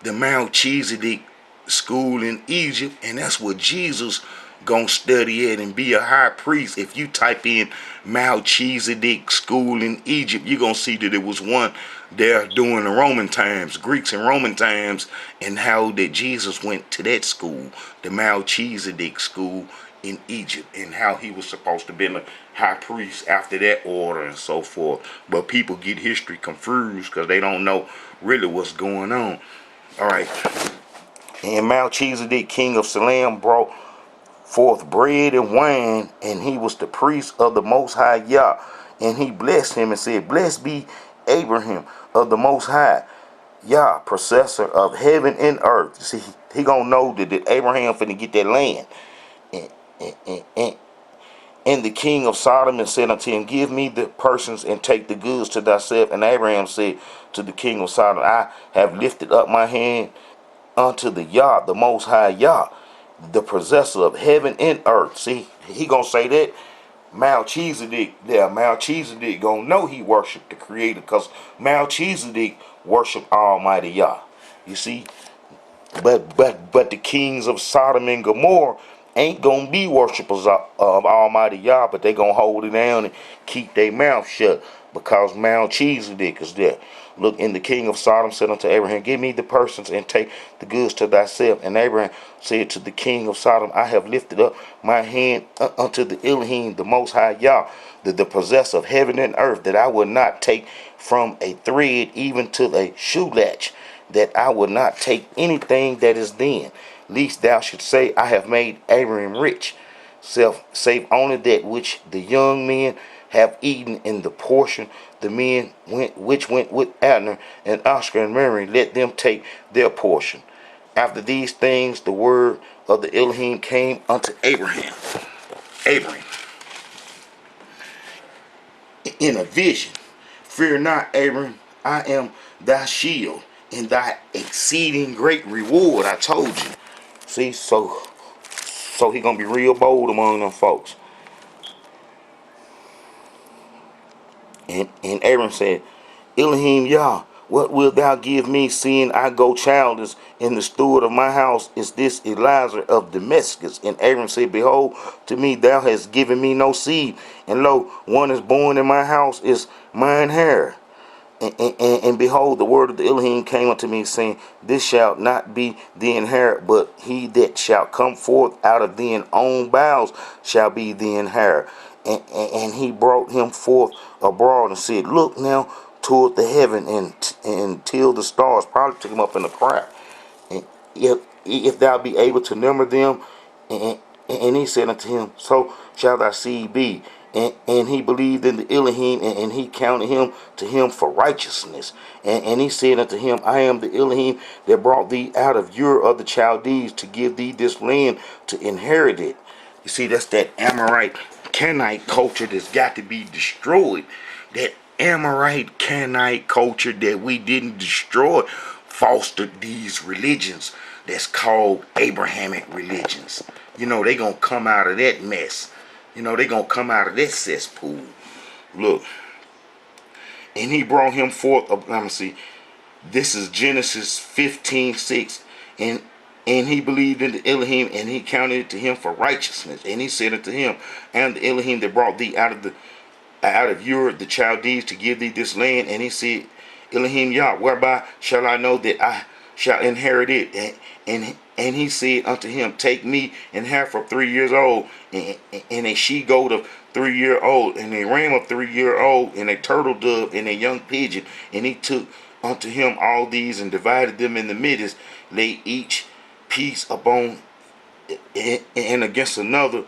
the Melchizedek school in Egypt, and that's what Jesus gonna study at and be a high priest. If you type in Melchizedek school in Egypt, you're gonna see that it was one there during the Roman times, Greeks and Roman times, and how that Jesus went to that school, the Melchizedek school in Egypt, and how he was supposed to be a high priest after that order and so forth. But people get history confused because they don't know really what's going on. All right. And Melchizedek, king of Salem, brought forth bread and wine, and he was the priest of the Most High Yah. And he blessed him and said, Blessed be Abraham of the Most High Yah, possessor of heaven and earth. See, he gonna know that Abraham finna get that land. And, and, and, and the king of Sodom and said unto him, Give me the persons and take the goods to thyself. And Abraham said to the king of Sodom, I have lifted up my hand unto the Yah, the Most High Yah, the possessor of heaven and earth. See, he gonna say that Melchizedek there. Melchizedek gonna know he worshiped the Creator, because Melchizedek worshiped Almighty Yah. You see, but the kings of Sodom and Gomorrah ain't gonna be worshipers of Almighty Yah, but they gonna hold it down and keep their mouth shut because Melchizedek is there. Look, and the king of Sodom said unto Abraham, Give me the persons and take the goods to thyself. And Abraham said to the king of Sodom, I have lifted up my hand unto the Elohim, the Most High Yah, the possessor of heaven and earth, that I will not take from a thread even to a shoe latch, that I will not take anything that is then, lest thou should say, I have made Abraham rich, save only that which the young men have eaten in the portion the men which went with Abner and Oscar and Mary, let them take their portion. After these things, the word of the Elohim came unto Abraham. Abraham, in a vision, Fear not, Abraham, I am thy shield and thy exceeding great reward. I told you. See, so he gonna be real bold among them folks. And Abram said, Elohim Yah, what wilt thou give me, seeing I go childless, and the steward of my house is this Eliezer of Damascus? And Abram said, Behold, to me thou hast given me no seed, and lo, one is born in my house is mine heir. And behold, the word of the Elohim came unto me, saying, This shall not be the inherit, but he that shall come forth out of thine own bowels shall be the inherit. And he brought him forth abroad and said, Look now toward the heaven and till the stars. Probably took him up in the crowd. And if thou be able to number them, and he said unto him, So shall thy seed be. And he believed in the Elohim, and he counted him to him for righteousness. And he said unto him, I am the Elohim that brought thee out of Ur of the Chaldeans to give thee this land to inherit it. You see, that's that Amorite Canaanite culture that's got to be destroyed. That Amorite Canaanite culture that we didn't destroy fostered these religions that's called Abrahamic religions. You know, they gonna come out of that mess. You know, they gonna come out of that cesspool. Look. And he brought him forth. Let me see. This is Genesis 15:6. And he believed in the Elohim, and he counted it to him for righteousness. And he said unto him, I am the Elohim that brought thee out of Ur the Chaldeans to give thee this land. And he said, Elohim Yah, whereby shall I know that I shall inherit it? And he said unto him, Take me and have for 3 years old, and a she goat of 3 year old, and a ram of 3 year old, and a turtle dove, and a young pigeon. And he took unto him all these and divided them in the midst, laid each piece upon and against another,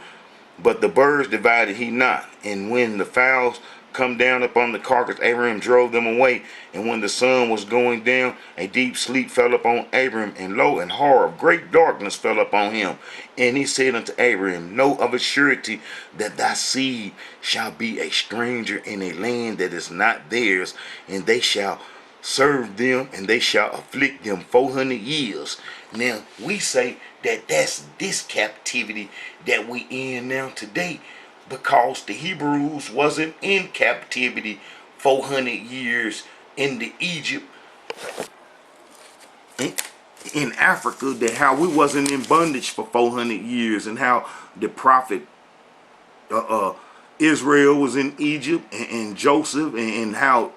but the birds divided he not. And when the fowls come down upon the carcass, Abraham drove them away. And when the sun was going down, a deep sleep fell upon Abraham, and lo, and horror, great darkness fell upon him. And he said unto Abraham, Know of a surety that thy seed shall be a stranger in a land that is not theirs, and they shall serve them, and they shall afflict them 400 years. Now, we say that that's this captivity that we in now today, because the Hebrews wasn't in captivity 400 years in the Egypt, in Africa, that how we wasn't in bondage for 400 years, and how the prophet Israel was in Egypt, and Joseph, and how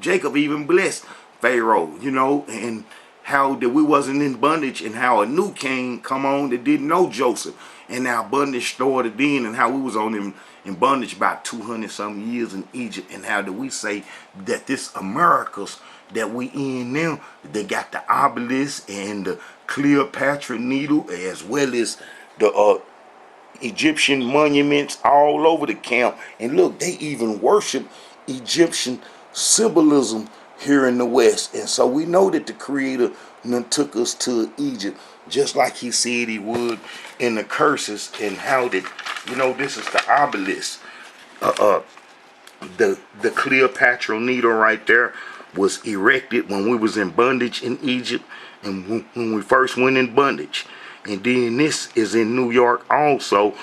Jacob even blessed Pharaoh, you know, and how that we wasn't in bondage, and how a new king come on that didn't know Joseph, and our bondage started then, and how we was on in bondage about 200 some years in Egypt, and how do we say that this Americas that we in now, they got the obelisk and the Cleopatra needle, as well as the Egyptian monuments all over the camp. And look, they even worship Egyptian symbolism here in the West. And so we know that the Creator took us to Egypt, just like he said he would in the curses, and how that, this is the obelisk. The Cleopatra needle right there was erected when we was in bondage in Egypt, and when we first went in bondage. And then this is in New York also,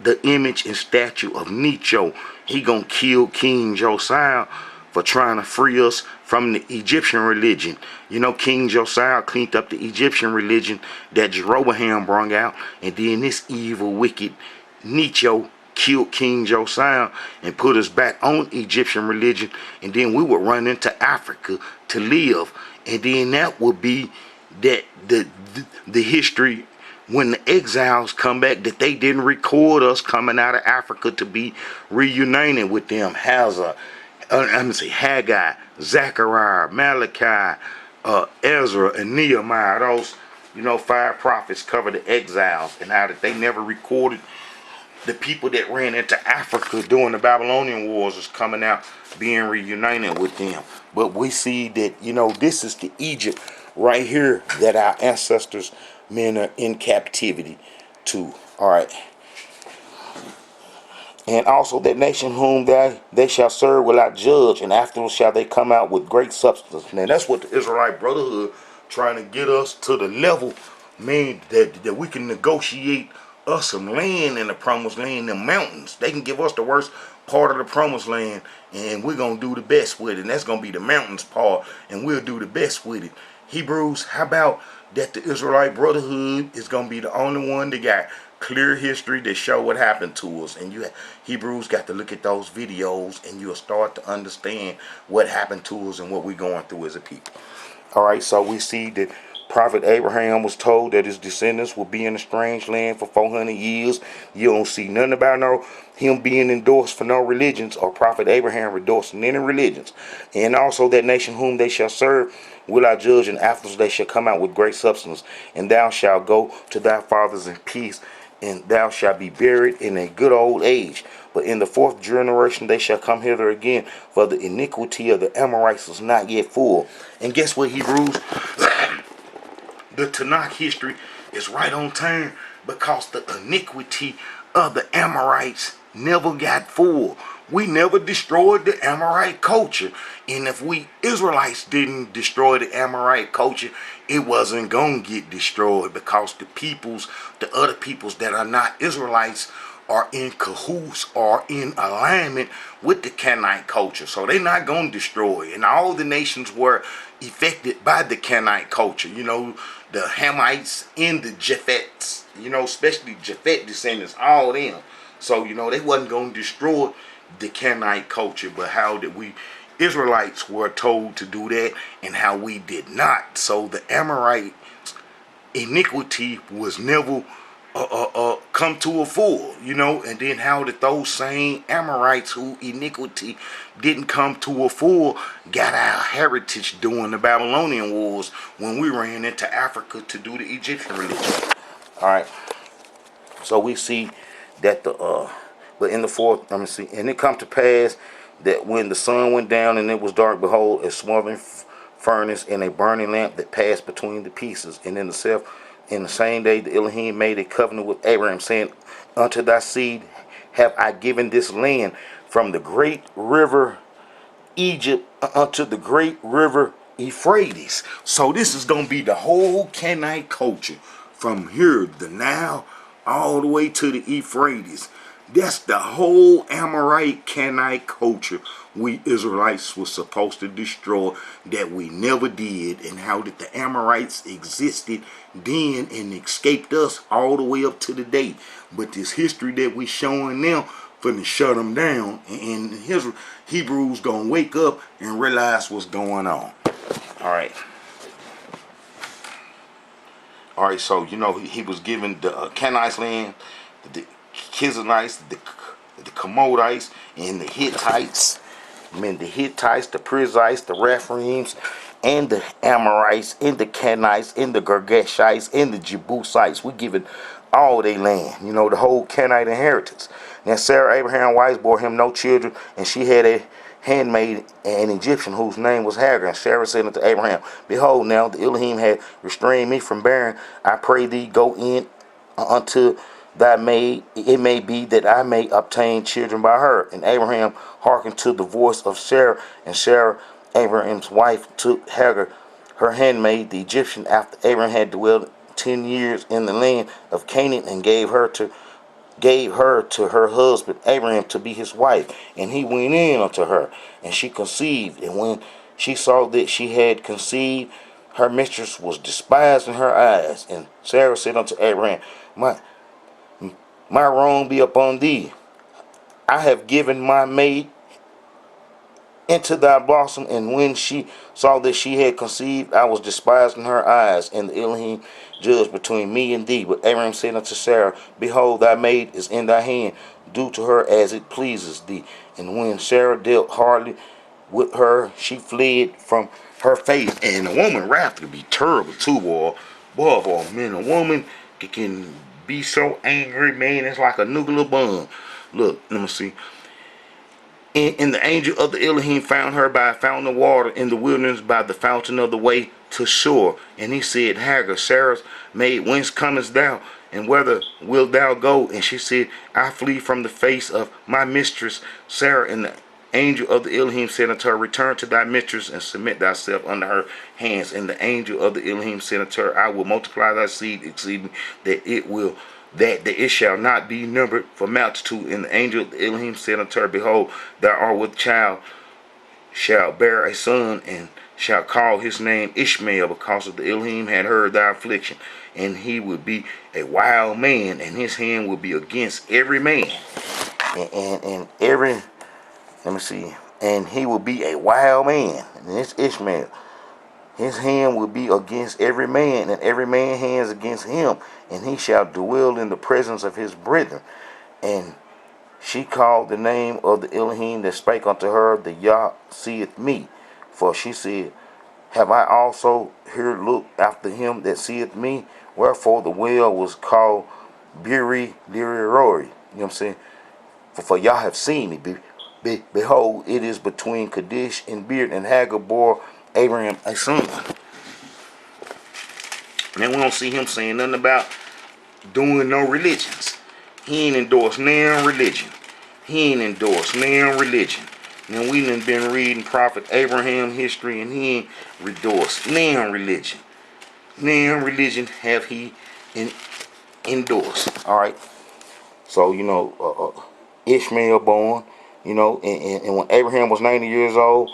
the image and statue of Necho. He gonna kill King Josiah for trying to free us from the Egyptian religion. King Josiah cleaned up the Egyptian religion that Jeroboam brought out, and then this evil, wicked Necho killed King Josiah and put us back on Egyptian religion, and then we would run into Africa to live. And then that would be that the history when the exiles come back, that they didn't record us coming out of Africa to be reunited with them. Haggai, Zechariah, Malachi, Ezra, and Nehemiah. Those 5 prophets cover the exiles, and how that they never recorded the people that ran into Africa during the Babylonian wars is coming out being reunited with them. But we see that, this is the Egypt right here that our ancestors, men, are in captivity to. All right. And also that nation whom they shall serve will I judge, and afterwards shall they come out with great substance. Now that's what the Israelite Brotherhood trying to get us to the level, man, that we can negotiate us some land in the promised land, the mountains. They can give us the worst part of the promised land, and we're going to do the best with it. And that's going to be the mountains part, and we'll do the best with it. Hebrews, how about that the Israelite Brotherhood is going to be the only one that got clear history that show what happened to us. And Hebrews got to look at those videos, and you'll start to understand what happened to us and what we're going through as a people. All right, so we see that Prophet Abraham was told that his descendants will be in a strange land for 400 years. You don't see nothing about him being endorsed for no religions, or Prophet Abraham endorsing any religions. And also that nation whom they shall serve will I judge, and afterwards they shall come out with great substance. And thou shalt go to thy fathers in peace, and thou shalt be buried in a good old age. But in the 4th generation they shall come hither again, for the iniquity of the Amorites is not yet full. And guess what, Hebrews? The Tanakh history is right on time, because the iniquity of the Amorites never got full. We never destroyed the Amorite culture. And if we Israelites didn't destroy the Amorite culture, it wasn't going to get destroyed, because the other peoples that are not Israelites are in cahoots or in alignment with the Canaanite culture. So they're not going to destroy. And all the nations were affected by the Canaanite culture. The Hamites and the Japhets, especially Japhet descendants, all them. So, they wasn't going to destroy the Canaanite culture, but how that we Israelites were told to do that, and how we did not. So the Amorite iniquity was never come to a full, and then how that those same Amorites who iniquity didn't come to a full got our heritage during the Babylonian wars, when we ran into Africa to do the Egyptian religion. All right, so we see that but in the 4th, let me see, and it come to pass that when the sun went down and it was dark, behold, a smoldering furnace and a burning lamp that passed between the pieces. And in the same day the Elohim made a covenant with Abraham, saying, unto thy seed have I given this land, from the great river Egypt unto the great river Euphrates. So this is going to be the whole Canaanite culture, from here, the Nile, all the way to the Euphrates. That's the whole Amorite Canaanite culture we Israelites were supposed to destroy, that we never did, and how that the Amorites existed then and escaped us all the way up to the day. But this history that we showing now, finna shut them down, and Hebrews gonna wake up and realize what's going on. All right. All right, so he was given the Canaanite land, the Kizanites, the Commodites, and the Hittites. I mean, the Hittites, the Perizzites, the Rephaims, and the Amorites, and the Canaanites, and the Girgashites, and the Jebusites. We given all their land, the whole Canaanite inheritance. Now Sarah, Abraham's wife, bore him no children, and she had a handmaid, an Egyptian, whose name was Hagar. And Sarah said unto Abraham, Behold, now the Elohim had restrained me from bearing. I pray thee, go in unto thy maid. It may be that I may obtain children by her. And Abraham hearkened to the voice of Sarah. And Sarah, Abraham's wife, took Hagar, her handmaid, the Egyptian, after Abraham had dwelt 10 years in the land of Canaan, and gave her to her husband Abraham to be his wife. And he went in unto her, and she conceived. And when she saw that she had conceived, her mistress was despised in her eyes. And Sarah said unto Abraham, My wrong be upon thee. I have given my maid into thy bosom. And when she saw that she had conceived, I was despised in her eyes, and the Elohim judged between me and thee. But Abraham said unto Sarah, Behold, thy maid is in thy hand. Do to her as it pleases thee. And when Sarah dealt hardly with her, she fled from her face. And a woman wrath can be terrible too, boy, man. A woman can be so angry, man. It's like a nuclear bomb. Look, let me see. And the angel of the Elohim found her by a fountain of water in the wilderness, by the fountain of the way to shore. And he said, Hagar, Sarah's maid, whence comest thou? And whither wilt thou go? And she said, I flee from the face of my mistress Sarah. And the angel of the Elohim said unto her, Return to thy mistress, and submit thyself under her hands. And the angel of the Elohim said unto her, I will multiply thy seed exceeding, that it shall not be numbered for multitude. And the angel of the Elohim said unto her, Behold, thou art with child, shalt bear a son, and shall call his name Ishmael, because of the Elohim had heard thy affliction. And he would be a wild man, and his hand will be against every man. And every, let me see, and he will be a wild man, and this Ishmael. His hand will be against every man, and every man's hands against him, and he shall dwell in the presence of his brethren. And she called the name of the Elohim that spake unto her, the Yah seeth me. For she said, Have I also here looked after him that seeth me? Wherefore the well was called Biri Liroi. You know what I'm saying? For Yah have seen me. Behold, it is between Kadesh and Beard, and Hagar bore Abraham a son. And then we don't see him saying nothing about doing no religions. He ain't endorsed now religion. He ain't endorsed now religion. Now we done been reading Prophet Abraham history, and he ain't endorsed now religion. Now religion have he endorsed. Alright. So, Ishmael born, and when Abraham was 90 years old,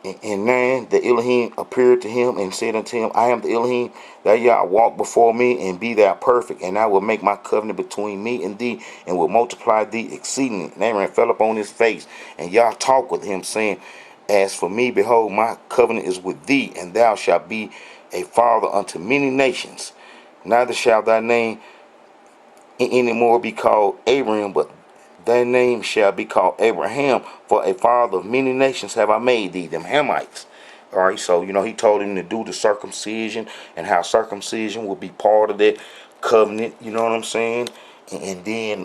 and then the Elohim appeared to him and said unto him, I am the Elohim, that Yah walk before me, and be thou perfect, and I will make my covenant between me and thee, and will multiply thee exceedingly. And Abraham fell upon his face, and Yah talked with him, saying, As for me, behold, my covenant is with thee, and thou shalt be a father unto many nations. Neither shall thy name any more be called Abraham, but thy name shall be called Abraham, for a father of many nations have I made thee, them Hamites. Alright, so, he told him to do the circumcision, and how circumcision would be part of that covenant, you know what I'm saying? And then,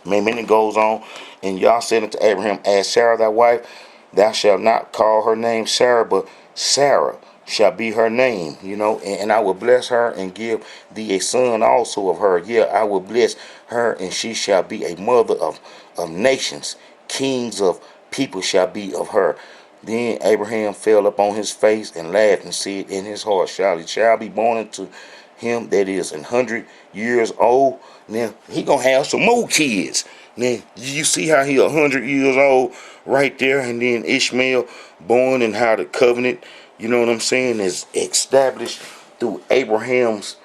man, it goes on, and Yah said unto Abraham, As Sarah thy wife, thou shalt not call her name Sarah, but Sarah shall be her name, and I will bless her and give thee a son also of her. Yeah, I will bless her, and she shall be a mother of nations. Kings of people shall be of her. Then Abraham fell upon his face and laughed and said in his heart, shall be born unto him that is 100 years old. Now he gonna have some more kids. Now you see how he 100 years old right there, and then Ishmael born, and how the covenant, you know what I'm saying, is established through Abraham's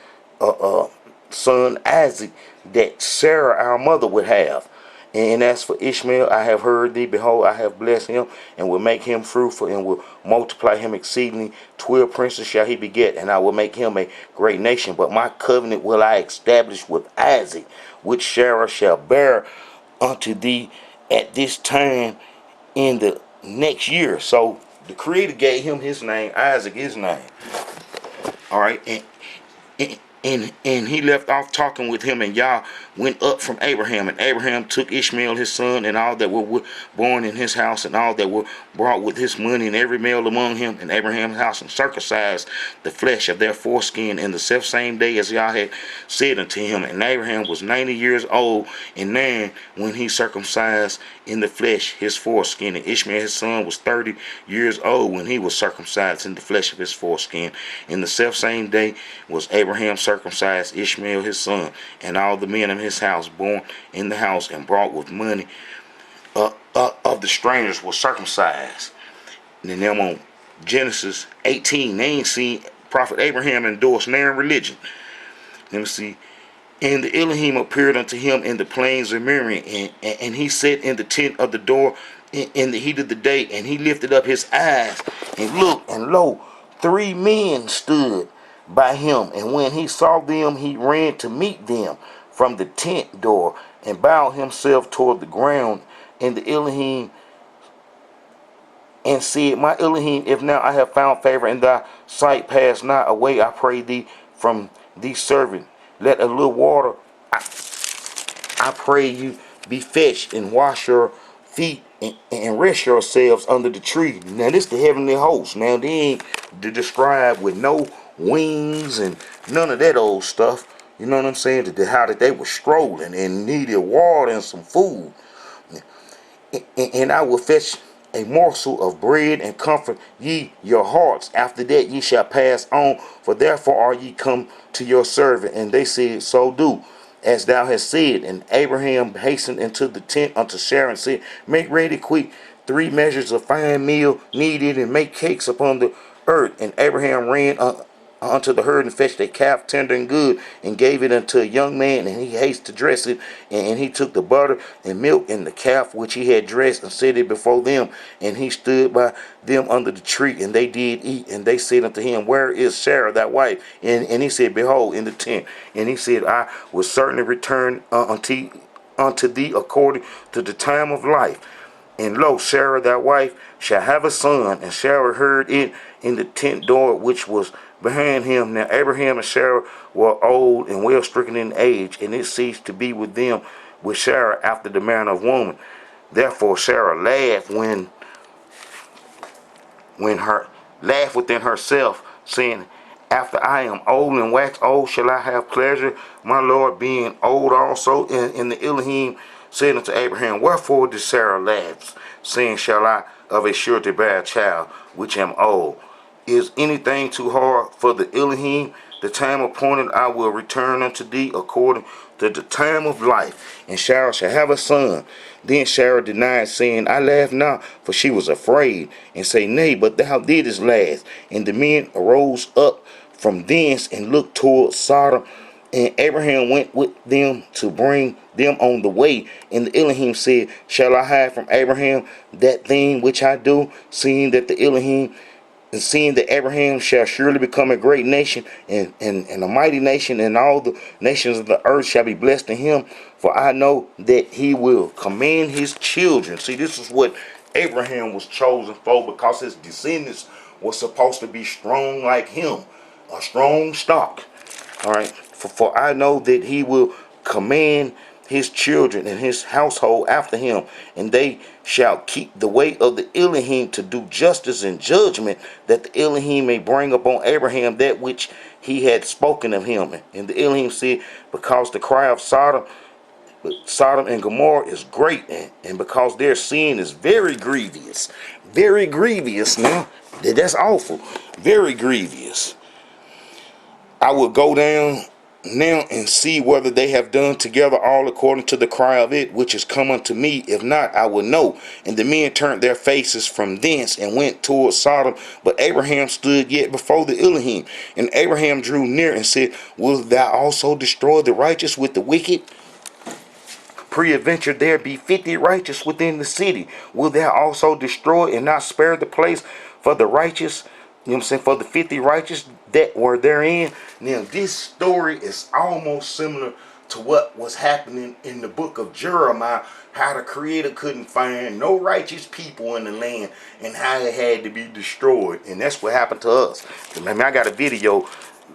son Isaac, that Sarah, our mother, would have. And as for Ishmael, I have heard thee. Behold, I have blessed him, and will make him fruitful, and will multiply him exceedingly. 12 princes shall he beget, and I will make him a great nation. But my covenant will I establish with Isaac, which Sarah shall bear unto thee at this time in the next year. So the Creator gave him his name, Isaac, his name. All right, and he left off talking with him, and Yah went up from Abraham. And Abraham took Ishmael his son, and all that were born in his house, and all that were brought with his money, and every male among him in Abraham's house, and circumcised the flesh of their foreskin in the self-same day as Yah had said unto him. And Abraham was 90 years old and 9 when he circumcised in the flesh his foreskin. And Ishmael his son was 30 years old when he was circumcised in the flesh of his foreskin. In the self-same day was Abraham circumcised Ishmael his son, and all the men of his house born in the house and brought with money of the strangers were circumcised. And then them on Genesis 18, they ain't seen Prophet Abraham endorse none religion. Let me see. And the Elohim appeared unto him in the plains of Miriam, and he sat in the tent of the door in the heat of the day, and he lifted up his eyes and looked, and lo, 3 men stood by him. And when he saw them, he ran to meet them from the tent door, and bowed himself toward the ground. And the Elohim and said, My Elohim, if now I have found favor in thy sight, pass not away, I pray thee, from thee servant. Let a little water, I pray you, be fetched, and wash your feet, and rest yourselves under the tree. Now this the heavenly host. Now they ain't described with no wings and none of that old stuff. You know what I'm saying? How that they were strolling and needed water and some food. And I will fetch a morsel of bread and comfort ye your hearts. After that ye shall pass on, for therefore are ye come to your servant. And they said, So do as thou hast said. And Abraham hastened into the tent unto Sarah and said, Make ready quick 3 measures of fine meal kneaded, and make cakes upon the earth. And Abraham ran unto the herd and fetched a calf tender and good, and gave it unto a young man, and he hasted to dress it. And he took the butter and milk and the calf which he had dressed, and set it before them. And he stood by them under the tree, and they did eat. And they said unto him, Where is Sarah thy wife? And he said, Behold, in the tent. And he said, I will certainly return unto thee according to the time of life. And lo, Sarah thy wife shall have a son. And Sarah heard it in the tent door which was behind him. Now Abraham and Sarah were old and well stricken in age, and it ceased to be with them with Sarah after the manner of woman. Therefore Sarah laughed laughed within herself, saying, After I am old and wax old, shall I have pleasure, my Lord being old also? And the Elohim said unto Abraham, Wherefore did Sarah laugh, saying, Shall I of a surety bear a child, which am old? Is anything too hard for the Elohim? The time appointed I will return unto thee according to the time of life, and Sarah shall have a son. Then Sarah denied, saying, I laughed not, for she was afraid, and say, Nay, but thou didst laugh. And the men arose up from thence and looked toward Sodom. And Abraham went with them to bring them on the way. And the Elohim said, Shall I hide from Abraham that thing which I do, seeing that Abraham shall surely become a great nation and a mighty nation, and all the nations of the earth shall be blessed in him. For I know that he will command his children. See, this is what Abraham was chosen for, because his descendants were supposed to be strong like him, a strong stock. All right. For I know that he will command his children and his household after him, and they shall keep the way of the Elohim to do justice and judgment, that the Elohim may bring upon Abraham that which he had spoken of him. And the Elohim said, Because the cry of Sodom and Gomorrah is great, and because their sin is very grievous now, that's awful, very grievous, I will go down now and see whether they have done together all according to the cry of it which is come unto me. If not, I will know. And the men turned their faces from thence and went toward Sodom. But Abraham stood yet before the Elohim. And Abraham drew near and said, Wilt thou also destroy the righteous with the wicked? Peradventure there be 50 righteous within the city. Will thou also destroy and not spare the place for the righteous? You know what I'm saying? For the 50 righteous that were therein. Now this story is almost similar to what was happening in the book of Jeremiah, how the Creator couldn't find no righteous people in the land and how it had to be destroyed. And that's what happened to us. I mean, I got a video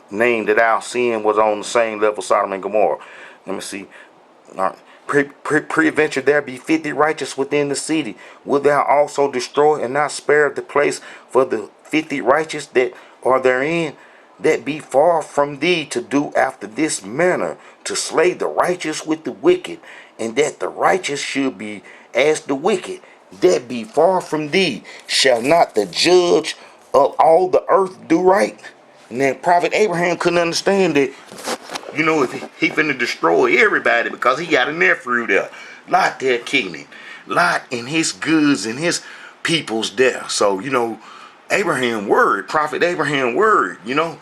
named that our sin was on the same level Sodom and Gomorrah. Let me see. All right. Peradventure there be 50 righteous within the city. Will thou also destroy and not spare the place for the 50 righteous that are therein? That be far from thee to do after this manner, to slay the righteous with the wicked, and that the righteous should be as the wicked. That be far from thee. Shall not the judge of all the earth do right? And then Prophet Abraham couldn't understand that, you know, if he finna destroy everybody because he got a nephew there. Lot there king. Lot and his goods and his peoples there. So, you know, Abraham word, Prophet Abraham word, you know.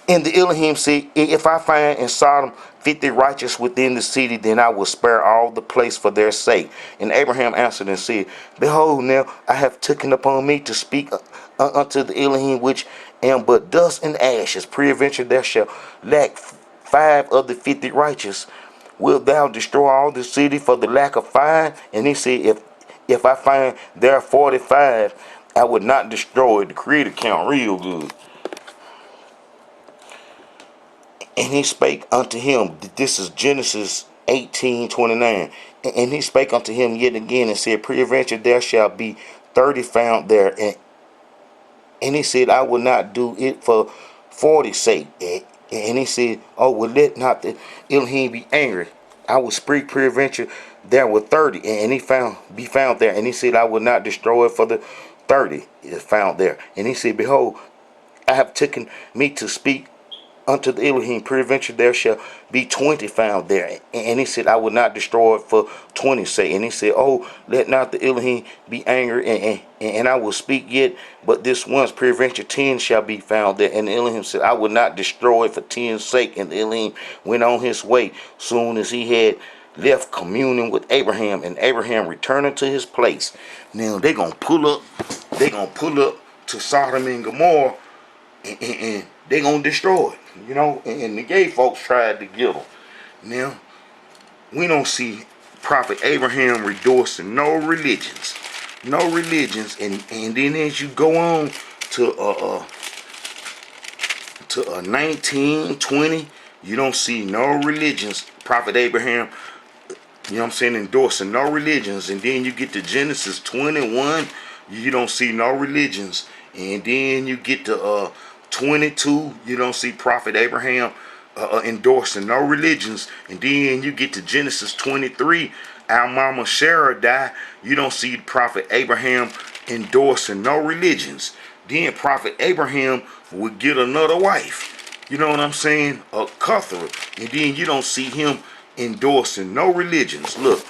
And the Elohim said, if I find in Sodom 50 righteous within the city, then I will spare all the place for their sake. And Abraham answered and said, behold, now I have taken upon me to speak unto the Elohim, which am but dust and ashes. Peradventure there shall lack 5 of the 50 righteous. Wilt thou destroy all the city for the lack of 5? And he said, if I find there are 45, I would not destroy it. The Creator count real good. And he spake unto him, this is Genesis 18:29. And he spake unto him yet again and said, peradventure there shall be 30 found there. And he said, I will not do it for 40's sake. And he said, oh, well, let not the Elohim be angry. I will speak peradventure there were 30. And he be found there. And he said, I will not destroy it for the 30 is found there. And he said, behold, I have taken me to speak unto the Elohim, peradventure there shall be 20 found there. And he said, I will not destroy it for 20's sake. And he said, oh, let not the Elohim be angry, and I will speak yet, but this once, peradventure 10 shall be found there. And the Elohim said, I will not destroy it for 10's sake. And the Elohim went on his way, soon as he had left communing with Abraham, and Abraham returned to his place. Now they're gonna pull up to Sodom and Gomorrah, and they're gonna destroy it. You know, and the gay folks tried to get them. Now, we don't see Prophet Abraham endorsing no religions. No religions. And then as you go on to 1920, you don't see no religions. Prophet Abraham, you know what I'm saying, endorsing no religions. And then you get to Genesis 21, you don't see no religions. And then you get to 22, you don't see Prophet Abraham endorsing no religions. And then you get to Genesis 23, our mama Sarah died, you don't see Prophet Abraham endorsing no religions. Then Prophet Abraham would get another wife, you know what I'm saying, a Cuthra, and then you don't see him endorsing no religions. Look,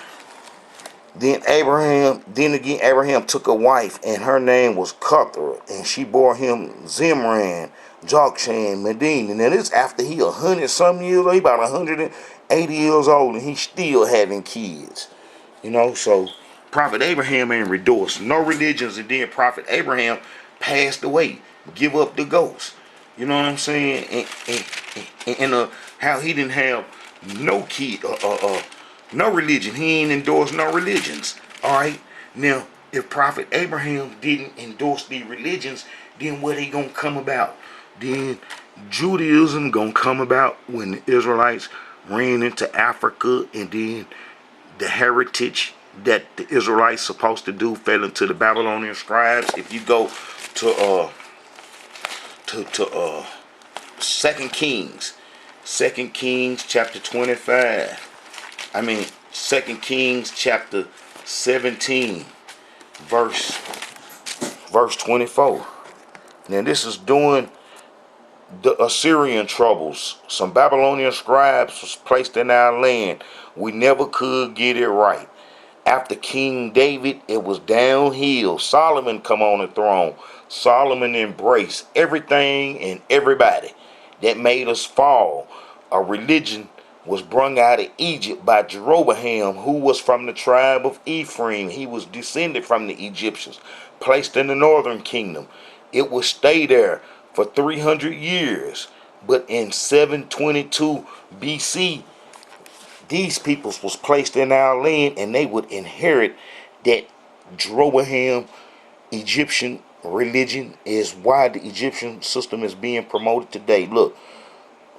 then again Abraham took a wife, and her name was Cuthra, and she bore him Zimran, Jokshan, Medina. And this after he 100-some years old, he about 180 years old, and he's still having kids. You know, so Prophet Abraham ain't endorsed no religions, and then Prophet Abraham passed away, give up the ghost. You know what I'm saying? And how he didn't have no kid, no religion. He ain't endorsed no religions. Alright? Now, if Prophet Abraham didn't endorse the religions, then what they gonna come about? Then Judaism gonna come about when the Israelites ran into Africa, and then the heritage that the Israelites supposed to do fell into the Babylonian scribes. If you go to 2 Kings chapter 25. 2 Kings chapter 17, verse 24. Now this is during the Assyrian troubles. Some Babylonian scribes was placed in our land. We never could get it right. After King David, it was downhill. Solomon come on the throne. Solomon embraced everything and everybody that made us fall. A religion was brung out of Egypt by Jeroboam, who was from the tribe of Ephraim. He was descended from the Egyptians, placed in the northern kingdom. It would stay there for 300 years. But in 722 BC, these peoples was placed in our land, and they would inherit that Jeroboam Egyptian religion. Is why the Egyptian system is being promoted today. Look,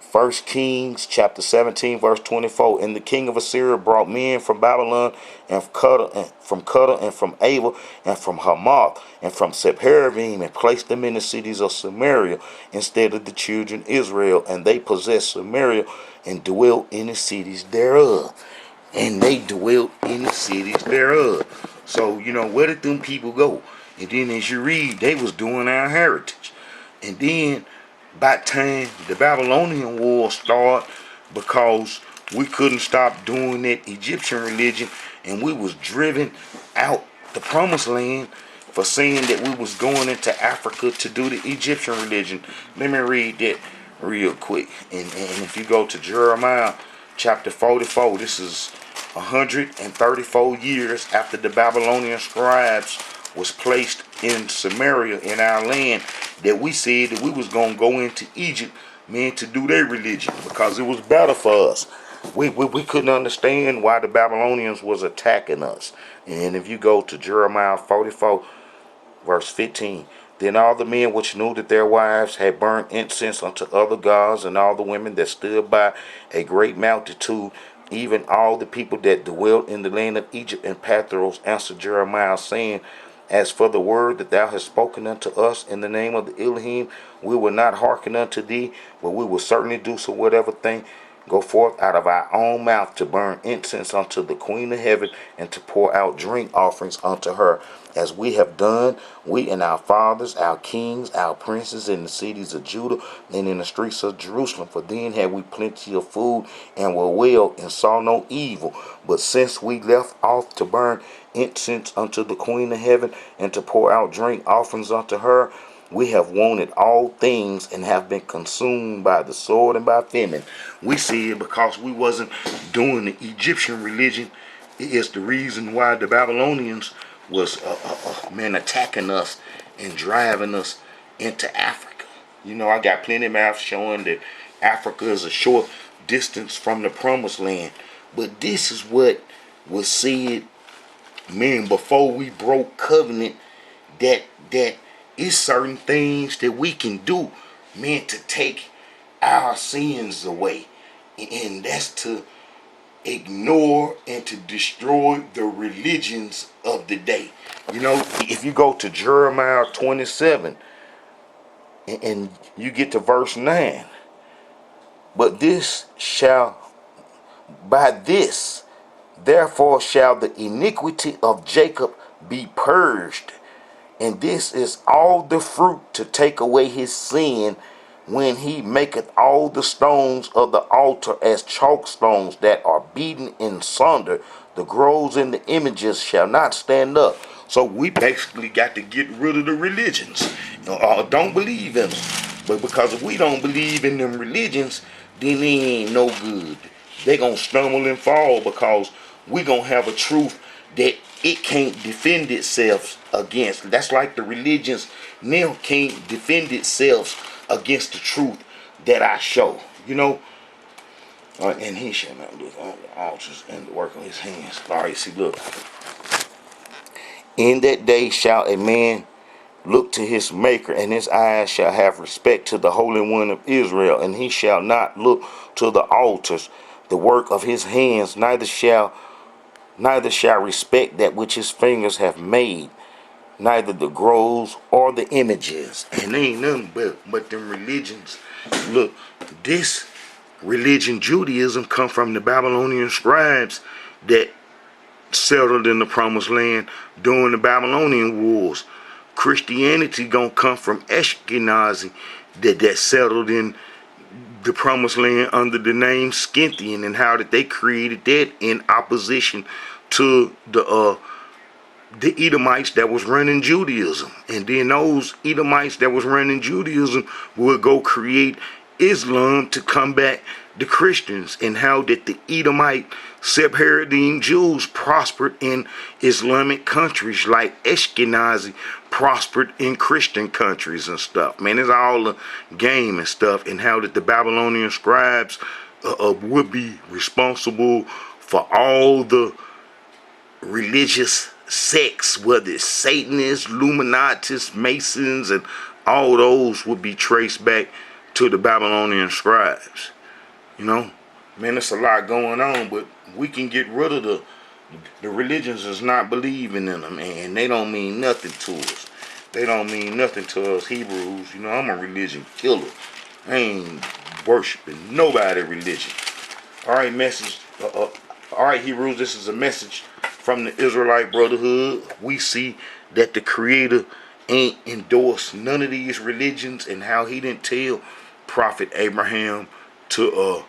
1 Kings chapter 17 verse 24. And the king of Assyria brought men from Babylon and from Cuddle and from Ava and from Hamath and from Sepharvaim, and placed them in the cities of Samaria instead of the children of Israel. And they possessed Samaria and dwelt in the cities thereof. And they dwelt in the cities thereof. So, where did them people go? And then as you read, they was doing our heritage. And then by the time the Babylonian war started, because we couldn't stop doing that Egyptian religion, and we was driven out the promised land for saying that we was going into Africa to do the Egyptian religion. Let me read that real quick. And if you go to Jeremiah chapter 44, this is 134 years after the Babylonian scribes was placed in Samaria in our land, that we said that we was going to go into Egypt, man, to do their religion, because it was better for us. We couldn't understand why the Babylonians was attacking us. And if you go to Jeremiah 44 verse 15, then all the men which knew that their wives had burnt incense unto other gods, and all the women that stood by, a great multitude, even all the people that dwelt in the land of Egypt and Pathros, answered Jeremiah, saying, as for the word that thou hast spoken unto us in the name of the Elohim, we will not hearken unto thee, but we will certainly do so whatever thing go forth out of our own mouth, to burn incense unto the Queen of Heaven, and to pour out drink offerings unto her, as we have done, we and our fathers, our kings, our princes, in the cities of Judah and in the streets of Jerusalem. For then had we plenty of food, and were well, and saw no evil. But since we left off to burn incense unto the Queen of Heaven, and to pour out drink offerings unto her, we have wanted all things, and have been consumed by the sword and by famine. We see it because we wasn't doing the Egyptian religion. It is the reason why the Babylonians was attacking us and driving us into Africa. I got plenty of math showing that Africa is a short distance from the promised land. But this is what was said, man, before we broke covenant, that is certain things that we can do, man, to take our sins away. And that's to ignore and to destroy the religions of the day. If you go to Jeremiah 27 and you get to verse 9, but by this, therefore shall the iniquity of Jacob be purged, and this is all the fruit to take away his sin, when he maketh all the stones of the altar as chalk stones that are beaten in sunder, the groves and the images shall not stand up. So we basically got to get rid of the religions. Don't believe in them. But because if we don't believe in them religions, then they ain't no good. They gonna stumble and fall, because we gonna have a truth that it can't defend itself against. That's like the religions now can't defend itself against the truth that I show. And he shall not look on the altars and the work of his hands. All right, see, look. In that day shall a man look to his maker, and his eyes shall have respect to the Holy One of Israel, and he shall not look to the altars, the work of his hands, neither shall respect that which his fingers have made, neither the groves or the images. And they ain't nothing but them religions. Look, this religion, Judaism, come from the Babylonian scribes that settled in the promised land during the Babylonian wars. Christianity gonna come from Ashkenazi that settled in the promised land under the name Scythian, and how that they created that in opposition to the Edomites that was running Judaism. And then those Edomites that was running Judaism would go create Islam to combat the Christians, and how that the Edomite Sephardim Jews prospered in Islamic countries like Ashkenazi prospered in Christian countries and stuff. Man, it's all a game and stuff, and how that the Babylonian scribes would be responsible for all the religious sects, whether it's Satanists, Illuminatis, Masons, and all those would be traced back to the Babylonian scribes. You know, man, there's a lot going on, but we can get rid of the religions that's not believing in them, and they don't mean nothing to us. They don't mean nothing to us Hebrews. You know, I'm a religion killer. I ain't worshiping nobody religion. All right, message. All right, Hebrews, this is a message from the Israelite Brotherhood. We see that the Creator ain't endorsed none of these religions, and how he didn't tell Prophet Abraham to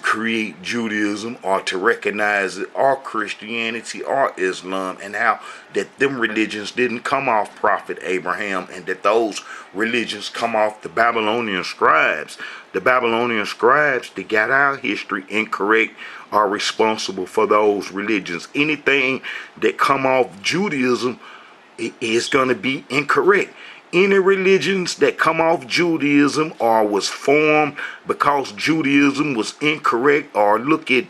create Judaism or to recognize it, or Christianity or Islam, and how that them religions didn't come off Prophet Abraham, and that those religions come off the Babylonian scribes. The Babylonian scribes that got our history incorrect are responsible for those religions. Anything that come off Judaism is going to be incorrect. Any religions that come off Judaism or was formed because Judaism was incorrect, or look at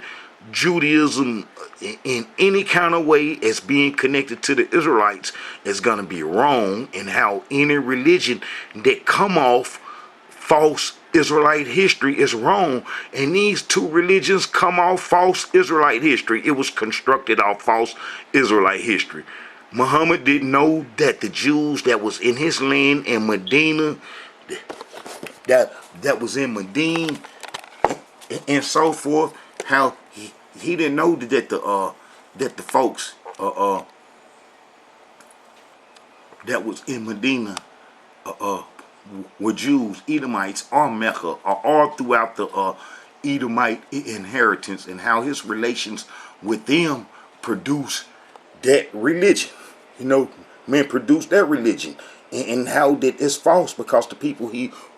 Judaism in any kind of way as being connected to the Israelites, is going to be wrong. And how any religion that come off false Israelite history is wrong. And these two religions come off false Israelite history. It was constructed off false Israelite history. Muhammad didn't know that the Jews that was in his land in Medina, that was in Medina and so forth, how he didn't know that the folks that was in Medina were Jews, Edomites, or Mecca, or all throughout the Edomite inheritance, and how his relations with them produced that religion. You know, man, produced that religion, and how that it's false, because the people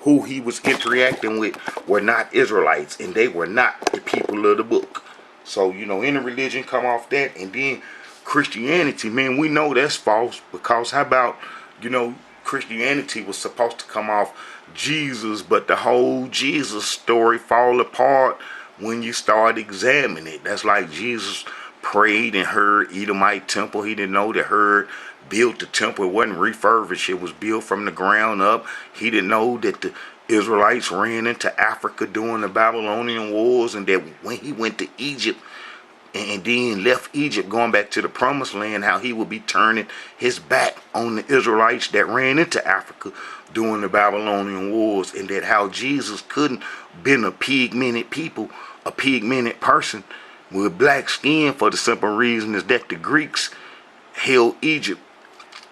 who he was interacting with were not Israelites, and they were not the people of the book. So, you know, any religion come off that. And then Christianity, man, we know that's false, because how about, you know, Christianity was supposed to come off Jesus, but the whole Jesus story fall apart when you start examining it. That's like Jesus prayed and heard Edomite temple. He didn't know that Herd built the temple. It wasn't refurbished. It was built from the ground up. He didn't know that the Israelites ran into Africa during the Babylonian wars, and that when he went to Egypt and then left Egypt going back to the promised land, how he would be turning his back on the Israelites that ran into Africa during the Babylonian wars, and that how Jesus couldn't been a pigmented people, a pigmented person with black skin, for the simple reason is that the Greeks held Egypt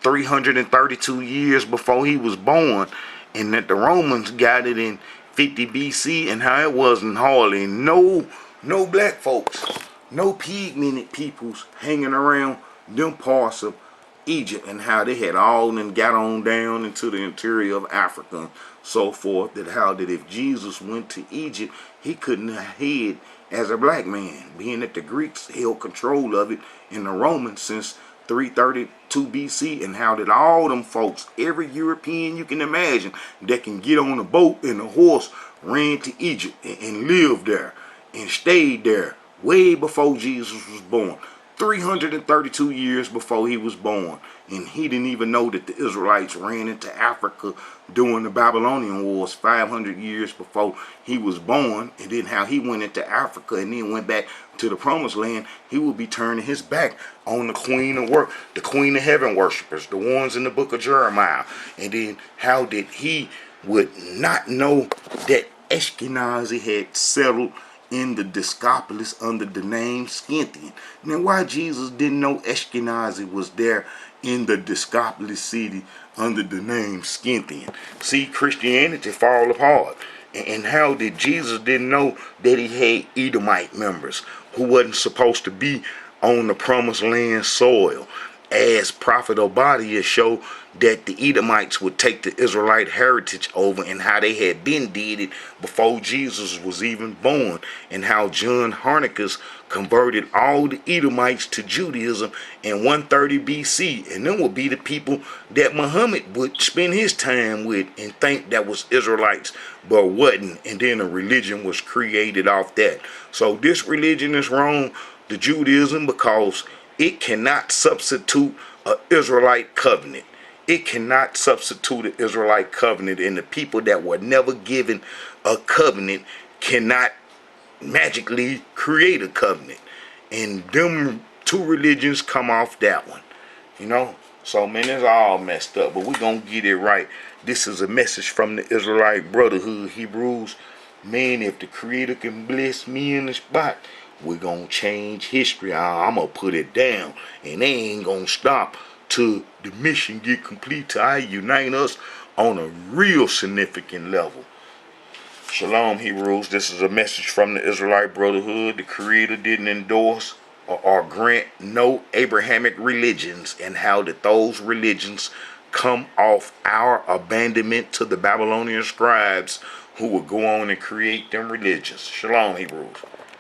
332 years before he was born, and that the Romans got it in 50 BC, and how it wasn't hardly no black folks, no pigmented peoples hanging around them parts of Egypt, and how they had all and got on down into the interior of Africa and so forth, that how that if Jesus went to Egypt, he couldn't have hid as a black man, being that the Greeks held control of it in the Romans since 332 BC, and how that all them folks, every European you can imagine that can get on a boat and a horse, ran to Egypt and lived there and stayed there way before Jesus was born. 332 years before he was born, and he didn't even know that the Israelites ran into Africa during the Babylonian wars 500 years before he was born. And then how he went into Africa and then went back to the promised land, he would be turning his back on the queen of heaven worshipers, the ones in the book of Jeremiah. And then how did he would not know that Ashkenazi had settled in the Discopolis under the name Scythian. Now, why Jesus didn't know Ashkenazi was there in the Discopolis city under the name Scythian? See, Christianity fall apart. And how did Jesus didn't know that he had Edomite members who wasn't supposed to be on the promised land soil? As Prophet Obadiah showed that the Edomites would take the Israelite heritage over, and how they had been did it before Jesus was even born, and how John Harnicus converted all the Edomites to Judaism in 130 BC, and them would be the people that Muhammad would spend his time with and think that was Israelites, but wasn't, and then a religion was created off that. So this religion is wrong, the Judaism, because it cannot substitute an Israelite covenant. It cannot substitute an Israelite covenant, and the people that were never given a covenant cannot magically create a covenant. And them two religions come off that one. You know? So, man, it's all messed up, but we're going to get it right. This is a message from the Israelite Brotherhood, Hebrews. Man, if the Creator can bless me in the spot, we're going to change history. I'm going to put it down, and they ain't going to stop till the mission get complete, till I unite us on a real significant level. Shalom, Hebrews. This is a message from the Israelite Brotherhood. The Creator didn't endorse or grant no Abrahamic religions, and how did those religions come off our abandonment to the Babylonian scribes who would go on and create them religions. Shalom, Hebrews.